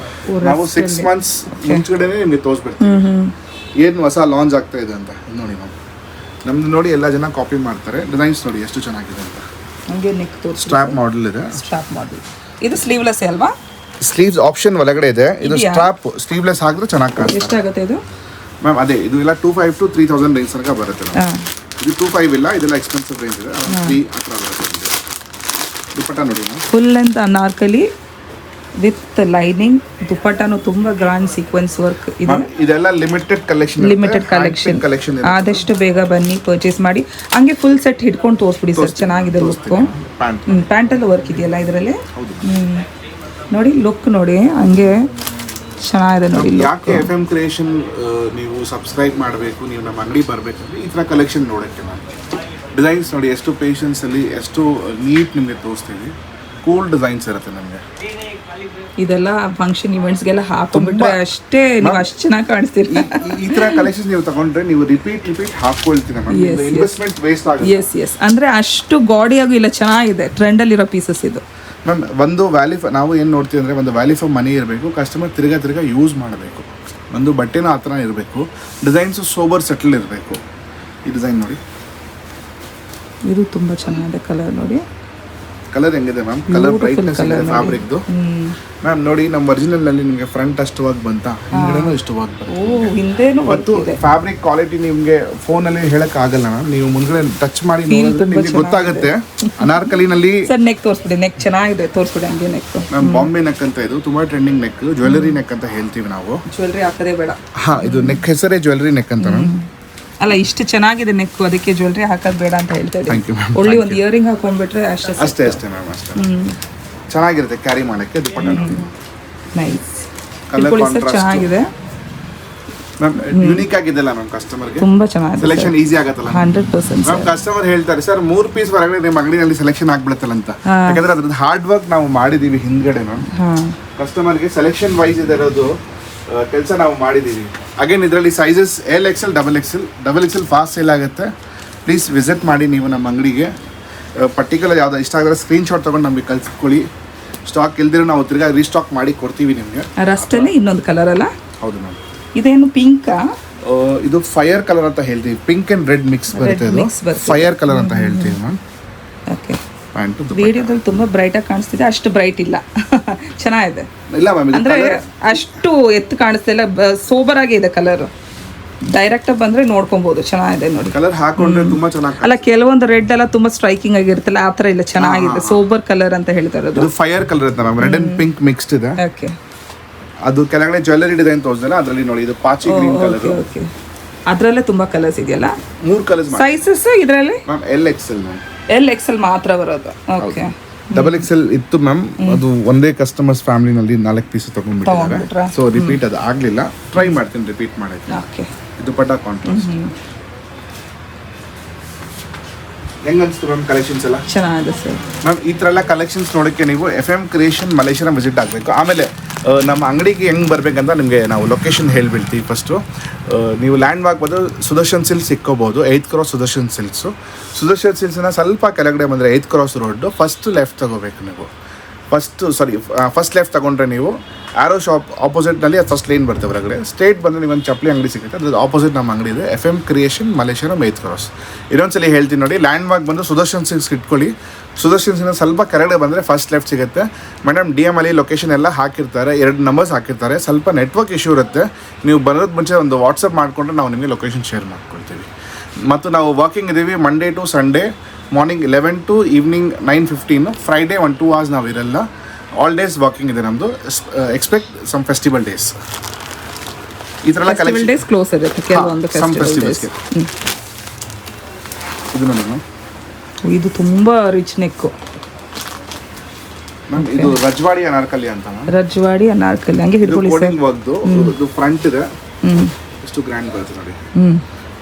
ನಾವು 6 ಮಂತ್ಸ್ ಮುಂಚೆಗಡೆನೆ ನಿಮಗೆ ತೋರಿಸ್ಬಿಡ್ತೀವಿ ಏನು ಹೊಸ ಲಾಂಚ್ ಆಗ್ತಾ ಇದೆ ಅಂತ. ನೋಡಿ ಮ್ಯಾಮ್, ನಮ್ದು ನೋಡಿ ಎಲ್ಲ ಜನ ಕಾಪಿ ಮಾಡ್ತಾರೆ. ಡಿಸೈನ್ಸ್ ನೋಡಿ ಎಷ್ಟು ಚೆನ್ನಾಗಿದೆ ಅಂತ. ಹಂಗೆ ನೆಕ್ ತೋರಿಸಿ. ಸ್ಟ್ರಾಪ್ ಮಾಡೆಲ್ ಇದೆ. ಸ್ಟ್ರಾಪ್ ಮಾಡೆಲ್ ಇದು ಸ್ಲೀವ್ಲೆಸ್ ಅಲ್ವಾ? ಸ್ಲೀವ್ಸ್ ಆಪ್ಷನ್ ಒಳಗಡೆ ಇದೆ. ಇದು ಸ್ಟ್ರಾಪ್ ಸ್ಲೀವ್ಲೆಸ್ ಹಾಕಿದ್ರೆ ಚೆನ್ನಾಗಿ ಕಾಣುತ್ತೆ. ಎಷ್ಟಾಗುತ್ತೆ ಇದು ಮ್ಯಾಮ್? ಅದೇ ಇದು ಎಲ್ಲ 2500 to 3000 ರೇಂಜ್ ತನಕ ಬರುತ್ತೆ. ಇದು 2500 ಇಲ್ಲ, ಇದೆಲ್ಲ ಎಕ್ಸ್ಪೆನ್ಸಿವ್ ರೇಂಜ್ ಇದೆ. 3 ಹತ್ರ ಬರುತ್ತೆ. ದುಪ್ಪಟ್ಟ ನೋಡಿ ma'am, full length anarkali with lining. ದುಪ್ಪಟ್ಟನು ತುಂಬಾ ಗ್ರಾಂಡ್ ಸೀಕ್ವೆನ್ಸ್ ವರ್ಕ್ ಇದೆ. ಇದೆಲ್ಲ ಲಿಮಿಟೆಡ್ ಕಲೆಕ್ಷನ್. ಆದಷ್ಟು ಬೇಗ ಬನ್ನಿ, ಪರ್ಚೇಸ್ ಮಾಡಿ. ಹಂಗೆ ಫುಲ್ ಸೆಟ್ ಹಿಡ್ಕೊಂಡು ತೋರಿಸ್ಬಿಡಿ ಸರ್, ಚೆನ್ನಾಗಿದೆ ಲುಕ್. ಪ್ಯಾಂಟಲ್ಲಿ ವರ್ಕ್ ಇದೆಯಲ್ಲ ಇದರಲ್ಲಿ. ನೋಡಿ ಲುಕ್ ನೋಡಿ, ಹಂಗೆ ಚೆನ್ನಾಗಿದೆ ನೋಡಿ. ಯಾಕೆ FM ಕ್ರಿಯೇಷನ್ ನೀವು ಸಬ್ಸ್ಕ್ರೈಬ್ ಮಾಡಬೇಕು, ನೀವು ನಮ್ಮ ಅಂಗಡಿ ಬರಬೇಕಂದ್ರೆ ಈ ಥರ ಕಲೆಕ್ಷನ್ ನೋಡೋಕ್ಕೆ. ನಾನು ಡಿಸೈನ್ಸ್ ನೋಡಿ ಎಷ್ಟು ಪೇಷನ್ಸ್ ಅಲ್ಲಿ ಎಷ್ಟು ನೀಟ್ ನಿಮಗೆ ತೋರಿಸ್ತೀವಿ. ಕೂಲ್ ಡಿಸೈನ್ಸ್ ಇರುತ್ತೆ ನಮಗೆ. ಇದೆಲ್ಲ ಫಂಕ್ಷನ್ ಇವೆಂಟ್ಸ್ಗೆಲ್ಲ ಹಾಕೊಂಡ್ಬಿಟ್ರೆ ಅಷ್ಟೇ ನೀವು ಅಷ್ಟು ಚೆನ್ನಾಗಿ ಕಾಣಿಸ್ತೀರಿ. ಈ ತರ ಕಲೆಕ್ಷನ್ ನೀವು ತಗೊಂಡ್ರೆ ನೀವು ರಿಪೀಟ್ ಹಾಕೊಳ್ತೀರ. ಇನ್ವೆಸ್ಟ್ಮೆಂಟ್ ವೇಸ್ಟ್ ಆಗುತ್ತೆ. ಎಸ್ ಅಂದ್ರೆ ಅಷ್ಟು ಗಾಡಿಯಾಗೂ ಇಲ್ಲ, ಚೆನ್ನಾಗಿದೆ, ಟ್ರೆಂಡಲ್ಲಿರೋ ಪೀಸಸ್ ಇದು ಮ್ಯಾಮ್. ಒಂದು ವ್ಯಾಲ್ಯೂ ನಾವು ಏನು ನೋಡ್ತೀವಿ ಅಂದರೆ ಒಂದು ವ್ಯಾಲ್ಯೂ ಫಾರ್ ಮನಿ ಇರಬೇಕು. ಕಸ್ಟಮರ್ ತಿರ್ಗಾ ಯೂಸ್ ಮಾಡಬೇಕು. ಒಂದು ಬಟ್ಟೆನೂ ಆ ಥರ ಇರಬೇಕು. ಡಿಸೈನ್ಸು ಸೋಬರ್ ಸೆಟಲ್ ಇರಬೇಕು. ಈ ಡಿಸೈನ್ ನೋಡಿ, ಇದು ತುಂಬ ಚೆನ್ನಾಗಿದೆ. ಕಲರ್ ನೋಡಿ, ಕಲರ್ ಹೆಂಗಿದೆ ಮ್ಯಾಮ್? ಕಲರ್ ಬ್ರೈಟ್ನೆಸ್ ಇದೆ ಫ್ಯಾಬ್ರಿಕ್ದು. ಮ್ಯಾಮ್ ನೋಡಿ, ನಮ್ಮ ಒರಿಜಿನಲ್ ನಲ್ಲಿ ನಿಮಗೆ ಫ್ರಂಟ್ ಅಷ್ಟವಾಗಿ ಬಂತಾ, ಹಿಂದ್ಗಡೆನೂ ಇಷ್ಟವಾಗಿ ಬರುತ್ತೆ. ಮತ್ತು ಫ್ಯಾಬ್ರಿಕ್ ಕ್ವಾಲಿಟಿ ನಿಮಗೆ ಫೋನಲ್ಲಿ ಹೇಳಕ್ ಆಗಲ್ಲ ಮ್ಯಾಮ್. ನೀವು ಮುಂದ್ಗಡೆ ಟಚ್ ಮಾಡಿ ನೋಡಿದ್ರೆ ನಿಮಗೆ ಗೊತ್ತಾಗುತ್ತೆ. ಅನಾರ್ಕಲಿನಲ್ಲಿ ಸರ್ ನೆಕ್ ತೋರಿಸ್ಬಿಡಿ. ನೆಕ್ ಚೆನ್ನಾಗಿದೆ, ತೋರಿಸ್ಬಿಡಿ ಹಂಗೆ ನೆಕ್. ಮ್ಯಾಮ್ ಬಾಂಬೆ ನೆಕ್ ಅಂತ ಇದು ತುಂಬಾ ಟ್ರೆಂಡಿಂಗ್ ನೆಕ್. ಜ್ಯುವೆಲರಿ ನೆಕ್ ಅಂತ ಹೇಳ್ತೀವಿ ನಾವು. ಜ್ಯುವೆಲರಿ ಹಾಕೋದೇ ಬೇಡ. ಹಾ, ಇದು ನೆಕ್ ಹೆಸರೇ ಜ್ಯುವೆಲರಿ ನೆಕ್ ಅಂತ ಮ್ಯಾಮ್. ಅಲ್ಲ, ಇಷ್ಟು ಚೆನ್ನಾಗಿದೆ ನೆಕ್, ಅದಕ್ಕೆ ಜ್ಯುವೆಲರಿ ಹಾಕೋದು ಬೇಡ ಅಂತ ಹೇಳ್ತಾ ಇದ್ದೀನಿ. ಒಳ್ಳೆ ಒಂದು ಇಯರಿಂಗ್ ಹಾಕೊಂಡ್ಬಿಟ್ರೆ ಅಷ್ಟೇ ಮ್ಯಾಮ್. ಅಷ್ಟೇ ಚೆನ್ನಾಗಿರುತ್ತೆ ಕ್ಯಾರಿ ಮಾಡಕ್ಕೆ. ದುಪ್ಪಟ್ಟ ನೈಸ್, ಕಲರ್ ಕಾಂಟ್ರಾಸ್ಟ್ ಚೆನ್ನಾಗಿದೆ ಮ್ಯಾಮ್. ಯೂನಿಕ್ ಆಗಿದೆಲ್ಲ ಮ್ಯಾಮ್. ಕಸ್ಟಮರ್ಗೆ ತುಂಬಾ ಚೆನ್ನಾಗಿದೆ, ಸೆಲೆಕ್ಷನ್ ಈಸಿ ಆಗುತ್ತಲ್ಲ 100%. ಮ್ಯಾಮ್ ಕಸ್ಟಮರ್ ಹೇಳ್ತಾರೆ ಸರ್ 3 ಪೀಸ್ ಹೊರಗಡೆ ನಿಮ್ಮ ಅಂಗಡಿಯಲ್ಲಿ ಸೆಲೆಕ್ಷನ್ ಆಗ್ಬಿಡುತ್ತಲ್ಲ ಅಂತ. ಯಾಕಂದ್ರೆ ಅದ್ರದ್ದು ಹಾರ್ಡ್ ವರ್ಕ್ ನಾವು ಮಾಡಿದೀವಿ ಹಿಂದ್ಗಡೆ ಮ್ಯಾಮ್. ಕಸ್ಟಮರ್ಗೆ ಸೆಲೆಕ್ಷನ್ ವೈಸ್ ಇರೋದು ಕೆಲಸ ನಾವು ಮಾಡಿದ್ದೀವಿ. ಅಗೇನ್ ಇದರಲ್ಲಿ sizes LXL XXL fast sale ಆಗುತ್ತೆ. ಪ್ಲೀಸ್ ವಿಸಿಟ್ ಮಾಡಿ ನೀವು ನಮ್ಮ ಅಂಗಡಿಗೆ. ಪರ್ಟಿಕ್ಯುಲರ್ ಯಾವ್ದು ಇಷ್ಟ ಆಗಿದ್ರೆ ಸ್ಕ್ರೀನ್ಶಾಟ್ ತೊಗೊಂಡು ನಮಗೆ ಕಳ್ಸ್ಕೊಳ್ಳಿ. ಸ್ಟಾಕ್ ಇಲ್ದಿರೋ ನಾವು ತಿರ್ಗಾ ರೀಸ್ಟಾಕ್ ಮಾಡಿ ಕೊಡ್ತೀವಿ ನಿಮಗೆ. ರಸ್ಟಲ್ಲಿ ಇನ್ನೊಂದು ಕಲರ್ ಅಲ್ಲ? ಹೌದು ಮ್ಯಾಮ್. ಇದೇನು ಪಿಂಕಾ? ಇದು ಫೈರ್ ಕಲರ್ ಅಂತ ಹೇಳ್ತೀವಿ. ಪಿಂಕ್ ಅಂಡ್ ರೆಡ್ ಮಿಕ್ಸ್ ಬರುತ್ತೆ. ಇದು ಫೈರ್ ಕಲರ್ ಅಂತ ಹೇಳ್ತೀವಿ ಮ್ಯಾಮ್. ಓಕೆ. ವಿಡಿಯೋದಲ್ಲಿ ತುಂಬಾ ಬ್ರೈಟ್ ಆಗಿ ಕಾಣಿಸ್ತಿದೆ, ಅಷ್ಟು ಬ್ರೈಟ್ ಇಲ್ಲ. ಚೆನ್ನಾಗಿದೆ. ಇಲ್ಲ ಮ್ಯಾಮ್, ಅಂದ್ರೆ ಅಷ್ಟು ಎತ್ತು ಕಾಣಿಸ್ತಿಲ್ಲ, ಸೋಬರ್ ಆಗಿ ಇದೆ ಕಲರ್. ಡೈರೆಕ್ಟ್ ಆಗಿ ಬಂದ್ರೆ ನೋಡ್ಕೊಬಹುದು. ಚೆನ್ನಾಗಿದೆ ನೋಡಿ, ಕಲರ್ ಹಾಕೊಂಡ್ರೆ ತುಂಬಾ ಚೆನ್ನಾಗಿ. ಅಲ್ಲ, ಕೆಲವೊಂದು ರೆಡ್ ಎಲ್ಲ ತುಂಬಾ ಸ್ಟ್ರೈಕಿಂಗ್ ಆಗಿರುತ್ತಲ್ಲ, ಆ ತರ ಇಲ್ಲ, ಚೆನ್ನಾಗಿದೆ. ಸೋಬರ್ ಕಲರ್ ಅಂತ ಹೇಳ್ತಾ ಇರೋದು. ಇದು ಫೈರ್ ಕಲರ್ ಅಂತ ma'am, red and pink mixed ಇದೆ. ಓಕೆ. ಅದು ಕೆಳಗಡೆ ಜ್ಯುವೆಲ್ಲರಿ ಡಿಸೈನ್ ತೋರಿಸಿದಲ್ಲ, ಅದರಲ್ಲಿ ನೋಡಿ ಇದು ಪಾಚಿ ಗ್ರೀನ್ ಕಲರ್. ಓಕೆ. ಅದರಲ್ಲೇ ತುಂಬಾ ಕಲರ್ಸ್ ಇದೆಯಲ್ಲ. 3 ಕಲರ್ಸ್. ಸೈಜಸ್ ಇದರಲ್ಲಿ ಮ್ಯಾಮ್ LXL ಮ್ಯಾಮ್. LXL ಮಾತ್ರ ಬರೋದು. ಓಕೆ. XXL ಇತ್ತು ಮ್ಯಾಮ್, ಅದು ಒಂದೇ ಕಸ್ಟಮರ್ಸ್ ಫ್ಯಾಮಿಲಿನಲ್ಲಿ 4 ಪೀಸ್ ತಗೊಂಡ್ಬಿಟ್ಟಿದ್ದಾರೆ. ಸೊ ರಿಪೀಟ್ ಅದು ಆಗ್ಲಿಲ್ಲ, ಟ್ರೈ ಮಾಡ್ತೀನಿ ರಿಪೀಟ್ ಮಾಡಕ್ಕೆ. ಓಕೆ. ಇದು ಪಟ ಕಾಂಟ್ರಾಸ್ಟ್. ಹೆಂಗ್ ಅನ್ಸ್ತು ಮ್ಯಾಮ್ ಕಲೆಕ್ಷನ್ಸ್ ಎಲ್ಲ? ಚೆನ್ನಾಗಿದೆ ಸರ್. ಮ್ಯಾಮ್ ಈ ಥರ ಎಲ್ಲ ಕಲೆಕ್ಷನ್ಸ್ ನೋಡೋಕ್ಕೆ ನೀವು FM ಕ್ರಿಯೇಷನ್ ಮಲೇಷಿಯಾ ವಿಸಿಟ್ ಆಗಬೇಕು. ಆಮೇಲೆ ನಮ್ಮ ಅಂಗಡಿಗೆ ಹೆಂಗೆ ಬರಬೇಕಂತ ನಿಮಗೆ ನಾವು ಲೊಕೇಶನ್ ಹೇಳಿಬಿಡ್ತೀವಿ. ಫಸ್ಟು ನೀವು ಲ್ಯಾಂಡ್ ಮಾರ್ಕ್ ಬಂದು ಸುದರ್ಶನ್ ಸಿಲ್ಕ್ಸ್ ಸಿಕ್ಕೋಬೋದು. 8th cross Sudarshan silks. Sudarshan ಸಿಲ್ಕ್ಸ್ನ ಸ್ವಲ್ಪ ಕೆಳಗಡೆ ಬಂದರೆ 8th cross road first left ತಗೋಬೇಕು ನೀವು. ಫಸ್ಟ್ ಲೆಫ್ಟ್ ತಗೊಂಡ್ರೆ ನೀವು ಆರೋ ಶಾಪ್ ಆಪೋಸಿಟ್ನಲ್ಲಿ ಅದು ಫಸ್ಟ್ ಲೈನ್ ಬರ್ತದೆ ಹೊರಗಡೆ. ಸ್ಟ್ರೇಟ್ ಬಂದರೆ ನೀವು ಒಂದು ಚಪ್ಪಲಿ ಅಂಗಡಿ ಸಿಗುತ್ತೆ, ಅದ್ರ ಆಪೋಸಿಟ್ ನಮ್ಮ ಅಂಗಡಿ ಇದೆ. FM creation Malleshwaram 8th cross. ಇನ್ನೊಂದ್ಸಲಿ ಹೇಳ್ತೀನಿ ನೋಡಿ, ಲ್ಯಾಂಡ್ ಮಾರ್ಕ್ ಬಂದು ಸುದರ್ಶನ್ ಸಿಲ್ಕ್ಸ್ ಇಟ್ಕೊಳ್ಳಿ. ಸುದರ್ಶನ್ ಸಿಲ್ಕ್ಸ್ ಸ್ವಲ್ಪ ಕೆಳಗಡೆ ಬಂದರೆ ಫಸ್ಟ್ ಲೆಫ್ಟ್ ಸಿಗುತ್ತೆ. ಮೇಡಮ್ DM ಅಲ್ಲಿ ಲೊಕೇಶನ್ ಎಲ್ಲ ಹಾಕಿರ್ತಾರೆ, 2 ನಂಬರ್ಸ್ ಹಾಕಿರ್ತಾರೆ. ಸ್ವಲ್ಪ ನೆಟ್ವರ್ಕ್ ಇಶ್ಯೂ ಇರುತ್ತೆ, ನೀವು ಬರೋದು ಮುಂಚೆ ಒಂದು ವಾಟ್ಸಪ್ ಮಾಡಿಕೊಂಡ್ರೆ ನಾವು ನಿಮಗೆ ಲೊಕೇಶನ್ ಶೇರ್ ಮಾಡ್ಕೊಳ್ತೀವಿ. ಮತ್ತು ನಾವು ವರ್ಕಿಂಗ್ ಇದ್ದೀವಿ Monday to Sunday morning 11 to evening 9:15. Friday 1-2 hours ನಾವು ಇರಲ್ಲ. ಆಲ್ ಡೇಸ್ ವಾಕಿಂಗ್ ಇದೆ ನಮ್ಮದು. Expect some festival days. ಈ ಥರ ಎಲ್ಲ ಕಲೆಕ್ಷನ್ ಡೇಸ್ ಕ್ಲೋಸ್ ಇರುತ್ತೆ ಕೆಲವೊಂದು ಫೆಸ್ಟಿವಲ್ ಡೇಸ್. ಇದು ನೋಡಿ ಮ್ಯಾಮ್, ಇದು ತುಂಬಾ ರಿಚ್ ನೆಕ್ ಮ್ಯಾಮ್. ಇದು ರಜ್ವಾಡಿ ಅನಾರ್ಕಲಿ ಅಂತ ಮ್ಯಾಮ್. ರಜ್ವಾಡಿ ಅನಾರ್ಕಲಿ ಹಂಗೆ ಹಿಡ್ಕೊಳ್ಳಿ ಸರ್. ಕೋಡಿಂಗ್ ವರ್ಕ್ದು. ಇದು ಫ್ರಂಟ್ ಇದೆ, ಎಷ್ಟು ಗ್ರ್ಯಾಂಡ್ ಬರುತ್ತೆ ನೋಡಿ.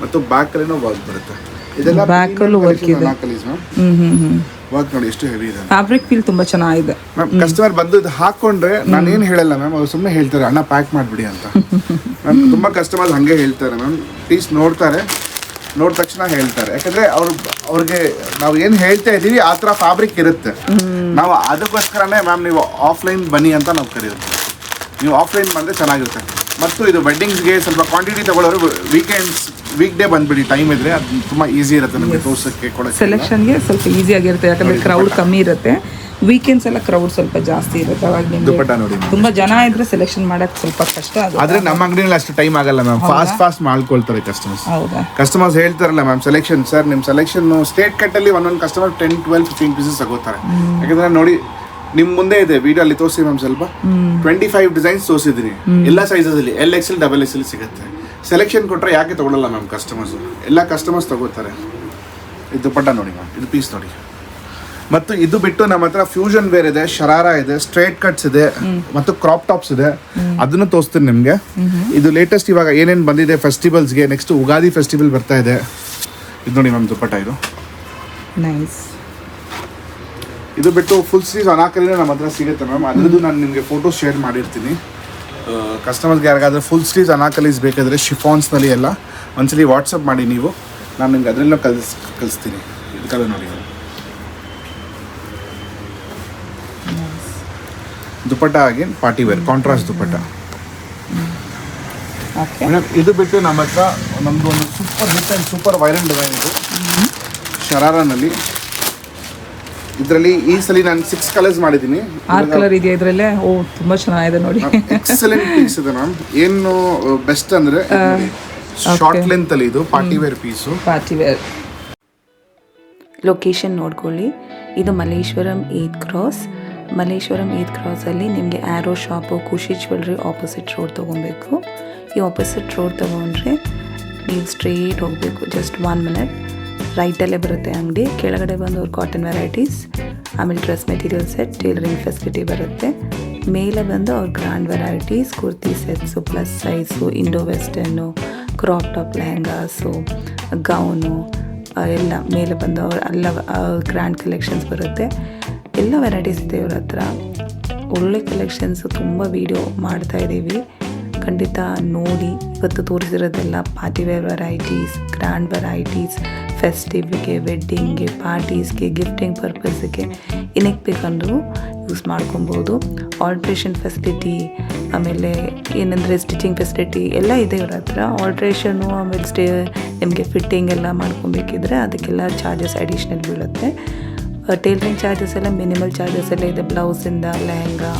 ಮತ್ತು ಬ್ಯಾಕ್ ಅಲ್ಲಿನೂ ವರ್ಕ್ ಬರುತ್ತೆ. ಇದೆಲ್ಲ ಬ್ಯಾಕ್ ಅಲ್ಲೂ ವರ್ಕ್ ಇದೆ. ಅನಾರ್ಕಲೀಸ್ ಮ್ಯಾಮ್. ವರ್ಕ್ ನೋಡಿ ಎಷ್ಟು ಹೆವಿ ಇದೆ. ಫ್ಯಾಬ್ರಿಕ್ ಫೀಲ್ ತುಂಬಾ ಚೆನ್ನಾಗಿದೆ ಮ್ಯಾಮ್. ಕಸ್ಟಮರ್ ಬಂದು ಇದು ಹಾಕೊಂಡ್ರೆ ನಾನು ಏನು ಹೇಳಲ್ಲ ಮ್ಯಾಮ್, ಅವ್ರು ಸುಮ್ಮನೆ ಹೇಳ್ತಾರೆ ಅಣ್ಣ ಪ್ಯಾಕ್ ಮಾಡಿಬಿಡಿ ಅಂತ. ಮ್ಯಾಮ್ ತುಂಬ ಕಸ್ಟಮರ್ಸ್ ಹಾಗೆ ಹೇಳ್ತಾರೆ ಮ್ಯಾಮ್. ಪೀಸ್ ನೋಡ್ತಾರೆ, ನೋಡಿದ ತಕ್ಷಣ ಹೇಳ್ತಾರೆ. ಯಾಕಂದರೆ ಅವ್ರಿಗೆ ನಾವು ಏನು ಹೇಳ್ತಾ ಇದ್ದೀವಿ ಆ ಥರ ಫ್ಯಾಬ್ರಿಕ್ ಇರುತ್ತೆ. ನಾವು ಅದಕ್ಕೋಸ್ಕರನೇ ಮ್ಯಾಮ್ ನೀವು ಆಫ್ಲೈನ್ ಬನ್ನಿ ಅಂತ ನಾವು ಕರೆಯೋದು. ನೀವು ಆಫ್ಲೈನ್ ಬಂದರೆ ಚೆನ್ನಾಗಿರುತ್ತೆ. ಮತ್ತು ಇದು ವೆಡ್ಡಿಂಗ್ಸ್ಗೆ ಸ್ವಲ್ಪ ಕ್ವಾಂಟಿಟಿ ತೊಗೊಳ್ಳೋರು ವೀಕ್ ಡೇ ಬಂದುಬಿಡಿ, ಟೈಮ್ ಇದ್ದರೆ ಅದು ತುಂಬ ಈಸಿ ಇರುತ್ತೆ ನಮಗೆ ತೋರ್ಸೋಕ್ಕೆ ಕೊಡೋಕ್ಕೆ. ಸೆಲೆಕ್ಷನ್ಗೆ ಸ್ವಲ್ಪ ಈಸಿ ಆಗಿರುತ್ತೆ, ಯಾಕಂದರೆ ಕ್ರೌಡ್ ಕಮ್ಮಿ ಇರುತ್ತೆ. ವೀಕೆಂಡ್ಸ್ ಎಲ್ಲ ಕ್ರೌಡ್ ಸ್ವಲ್ಪ ಜಾಸ್ತಿ ಇರುತ್ತೆ. ಅವಾಗ ದುಪ್ಪಟ್ಟ ನೋಡಿ ತುಂಬ ಜನ ಇದ್ರೆ ಸೆಲೆಕ್ಷನ್ ಮಾಡೋಕ್ಕೆ ಸ್ವಲ್ಪ ಕಷ್ಟ ಆಗುತ್ತೆ. ಆದರೆ ನಮ್ಮ ಅಂಗಡಿನಲ್ಲಿ ಅಷ್ಟು ಟೈಮ್ ಆಗಲ್ಲ ಮ್ಯಾಮ್. ಫಾಸ್ಟ್ ಮಾಡ್ಕೊಳ್ತಾರೆ ಕಸ್ಟಮರ್ಸ್. ಹೌದಾ? ಕಸ್ಟಮರ್ಸ್ ಹೇಳ್ತಾರಲ್ಲ ಮ್ಯಾಮ್, ಸೆಲೆಕ್ಷನ್ ಸರ್ ನಿಮ್ಮ ಸೆಲೆಕ್ಷನ್ ಸ್ಟೇಟ್ ಕಟ್ಟಲ್ಲಿ ಒಂದೊಂದು ಕಸ್ಟಮರ್ 10, 12, 15 ಪೀಸಸ್ ತಗೋತಾರೆ. ಯಾಕಂದರೆ ನೋಡಿ ನಿಮ್ಮ ಮುಂದೆ ಇದೆ ವಿಡಿಯೋ ಅಲ್ಲಿ ತೋರಿಸಿ ಮ್ಯಾಮ್. ಸ್ವಲ್ಪ 25 ಡಿಸೈನ್ಸ್ ತೋರಿಸಿದ್ದೀನಿ, ಎಲ್ಲ ಸೈಜಸಲ್ಲಿ. LXL, XXL ಸಿಗುತ್ತೆ. ಸೆಲೆಕ್ಷನ್ ಕೊಟ್ಟರೆ ಯಾಕೆ ತೊಗೊಳ್ಳಲ್ಲ ಮ್ಯಾಮ್ ಕಸ್ಟಮರ್ಸು? ಎಲ್ಲ ಕಸ್ಟಮರ್ಸ್ ತಗೋತಾರೆ. ಇದು ಪಟ್ಟ ನೋಡಿ ಮ್ಯಾಮ್, ಇದು ಪೀಸ್ ನೋಡಿ. ಮತ್ತು ಇದು ಬಿಟ್ಟು ನಮ್ಮ ಹತ್ರ ಫ್ಯೂಷನ್ ವೇರ್ ಇದೆ, ಶರಾರಾ ಇದೆ, ಸ್ಟ್ರೇಟ್ ಕಟ್ಸ್ ಇದೆ, ಮತ್ತು ಕ್ರಾಪ್ ಟಾಪ್ಸ್ ಇದೆ. ಅದನ್ನು ತೋರಿಸ್ತೀನಿ ನಿಮಗೆ. ಇದು ಲೇಟೆಸ್ಟ್ ಇವಾಗ ಏನೇನು ಬಂದಿದೆ ಫೆಸ್ಟಿವಲ್ಸ್ಗೆ. ನೆಕ್ಸ್ಟ್ ಉಗಾದಿ ಫೆಸ್ಟಿವಲ್ ಬರ್ತಾ ಇದೆ. ಇದು ನೋಡಿ ಮ್ಯಾಮ್ ದುಪ್ಪಟ್ಟ. ಇದು ನೈಸ್. ಇದು ಬಿಟ್ಟು ಫುಲ್ ಸ್ಲೀವ್ಸ್ ಅನಾರ್ಕಲಿನೇ ನಮ್ಮ ಹತ್ರ ಸಿಗುತ್ತೆ ಮ್ಯಾಮ್. ಅದ್ರದ್ದು ನಾನು ನಿಮಗೆ ಫೋಟೋಸ್ ಶೇರ್ ಮಾಡಿರ್ತೀನಿ. ಕಸ್ಟಮರ್ಸ್ಗೆ ಯಾರಿಗಾದ್ರೆ ಫುಲ್ ಸ್ಲೀವ್ಸ್ ಅನಾರ್ಕಲೀಸ್ ಬೇಕಾದರೆ ಶಿಫಾನ್ಸ್ನಲ್ಲಿ ಎಲ್ಲ ಒಂದ್ಸಲಿ ವಾಟ್ಸಪ್ ಮಾಡಿ ನೀವು, ನಾನು ನಿಮ್ಗೆ ಅದರಲ್ಲೂ ಕಳಿಸ್ತೀನಿ. ಇದು ಕಲರ್ ನೋಡಿ ದುಪ್ಪಟ್ಟ ಆಗಿ ಪಾರ್ಟಿ ವೇರ್ ಕಾಂಟ್ರಾಸ್ಟ್ ದುಪ್ಪಟ್ಟ. ಮೇಡಮ್ ಇದು ಬಿಟ್ಟು ನಮ್ಮ ಹತ್ರ ನಮ್ಮದು ಒಂದು super hit and super viral design ಇದು ಶರಾರಾನಲ್ಲಿ. ಇದರಲ್ಲಿ ಈ ಸಲ ನಾನು 6 ಕಲರ್ಸ್ ಮಾಡಿದ್ದೀನಿ. 6 ಕಲರ್ ಇದೆಯಾ ಇದರಲ್ಲೇ? ಓ ತುಂಬಾ ಚೆನ್ನಾಗಿದೆ ನೋಡಿ. ಎಕ್ಸಲೆಂಟ್ ಪೀಸ್ ಇದೆ ಮ್ಯಾಮ್. ಏನು ಬೆಸ್ಟ್ ಅಂದರೆ ಶಾರ್ಟ್ ಲೆಂತ್ ಅಲ್ಲಿ ಇದು party wear piece. Party wear. Location ನೋಡ್ಕೊಳ್ಳಿ, ಇದು Malleshwaram 8th cross. Malleshwaram 8th ಕ್ರಾಸಲ್ಲಿ ನಿಮಗೆ arrow shop Khushi jewellery opposite road ತೊಗೊಬೇಕು. ಈ ಆಪೋಸಿಟ್ ರೋಡ್ ತೊಗೊಂಡ್ರೆ ನೀವು ಸ್ಟ್ರೇಟ್ ಹೋಗಬೇಕು. ಜಸ್ಟ್ 1 minute ರೈಟಲ್ಲೇ ಬರುತ್ತೆ ಅಂಗಡಿ. ಕೆಳಗಡೆ ಬಂದು ಅವ್ರು ಕಾಟನ್ ವೆರೈಟೀಸ್, ಆಮೇಲೆ dress material set, tailoring facility ಬರುತ್ತೆ. ಮೇಲೆ ಬಂದು ಅವ್ರ grand varieties, kurti sets, plus size, Indo western, crop top lehengas, gown ಎಲ್ಲ ಮೇಲೆ ಬಂದು ಅವ್ರು ಎಲ್ಲ ಗ್ರ್ಯಾಂಡ್ ಕಲೆಕ್ಷನ್ಸ್ ಬರುತ್ತೆ. ಎಲ್ಲ ವೆರೈಟೀಸ್ ಇದೆ ಇವ್ರ ಹತ್ರ. ಒಳ್ಳೆ ಕಲೆಕ್ಷನ್ಸು, ತುಂಬ ವೀಡಿಯೋ ಮಾಡ್ತಾಯಿದ್ದೀವಿ, ಖಂಡಿತ ನೋಡಿ. ಇವತ್ತು ತೋರಿಸಿರೋದೆಲ್ಲ party wear varieties, grand varieties, ಫೆಸ್ಟಿವ್ಗೆ, ವೆಡ್ಡಿಂಗ್ಗೆ, ಪಾರ್ಟೀಸ್ಗೆ, ಗಿಫ್ಟಿಂಗ್ ಪರ್ಪಸ್ಗೆ ಏನಕ್ಕೆ ಬೇಕಂದ್ರೂ ಯೂಸ್ ಮಾಡ್ಕೊಬೋದು. ಆಲ್ಟ್ರೇಷನ್ ಫೆಸಿಲಿಟಿ, ಆಮೇಲೆ ಏನಂದರೆ ಸ್ಟಿಚಿಂಗ್ ಫೆಸಿಲಿಟಿ ಎಲ್ಲ ಇದೆ ಇವ್ರ ಹತ್ರ. ಆಲ್ಟ್ರೇಷನು ಆಮೇಲೆ ನಿಮಗೆ ಫಿಟ್ಟಿಂಗ್ ಎಲ್ಲ ಮಾಡ್ಕೊಬೇಕಿದ್ರೆ ಅದಕ್ಕೆಲ್ಲ ಚಾರ್ಜಸ್ ಅಡಿಷ್ನಲ್ ಬೀಳುತ್ತೆ. ಟೇಲರಿಂಗ್ ಚಾರ್ಜಸ್ ಎಲ್ಲ ಮಿನಿಮಲ್ ಚಾರ್ಜಸ್ ಎಲ್ಲ ಇದೆ. ಬ್ಲೌಸಿಂದ ಲೆಹಂಗಾ,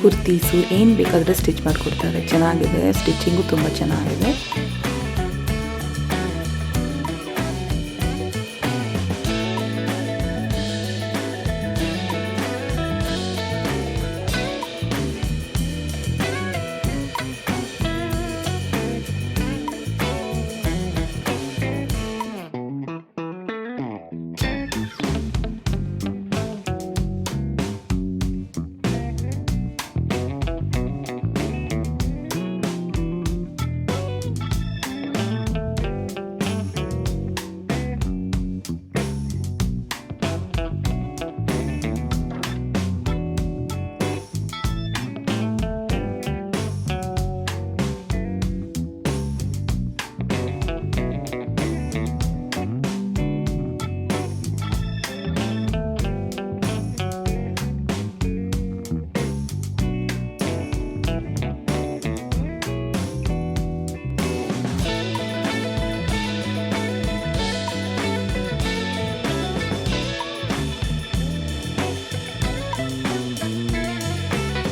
ಕುರ್ತೀಸು ಏನು ಬೇಕಾದರೆ ಸ್ಟಿಚ್ ಮಾಡಿಕೊಡ್ತಾರೆ. ಚೆನ್ನಾಗಿದೆ, ಸ್ಟಿಚಿಂಗು ತುಂಬ ಚೆನ್ನಾಗಿದೆ.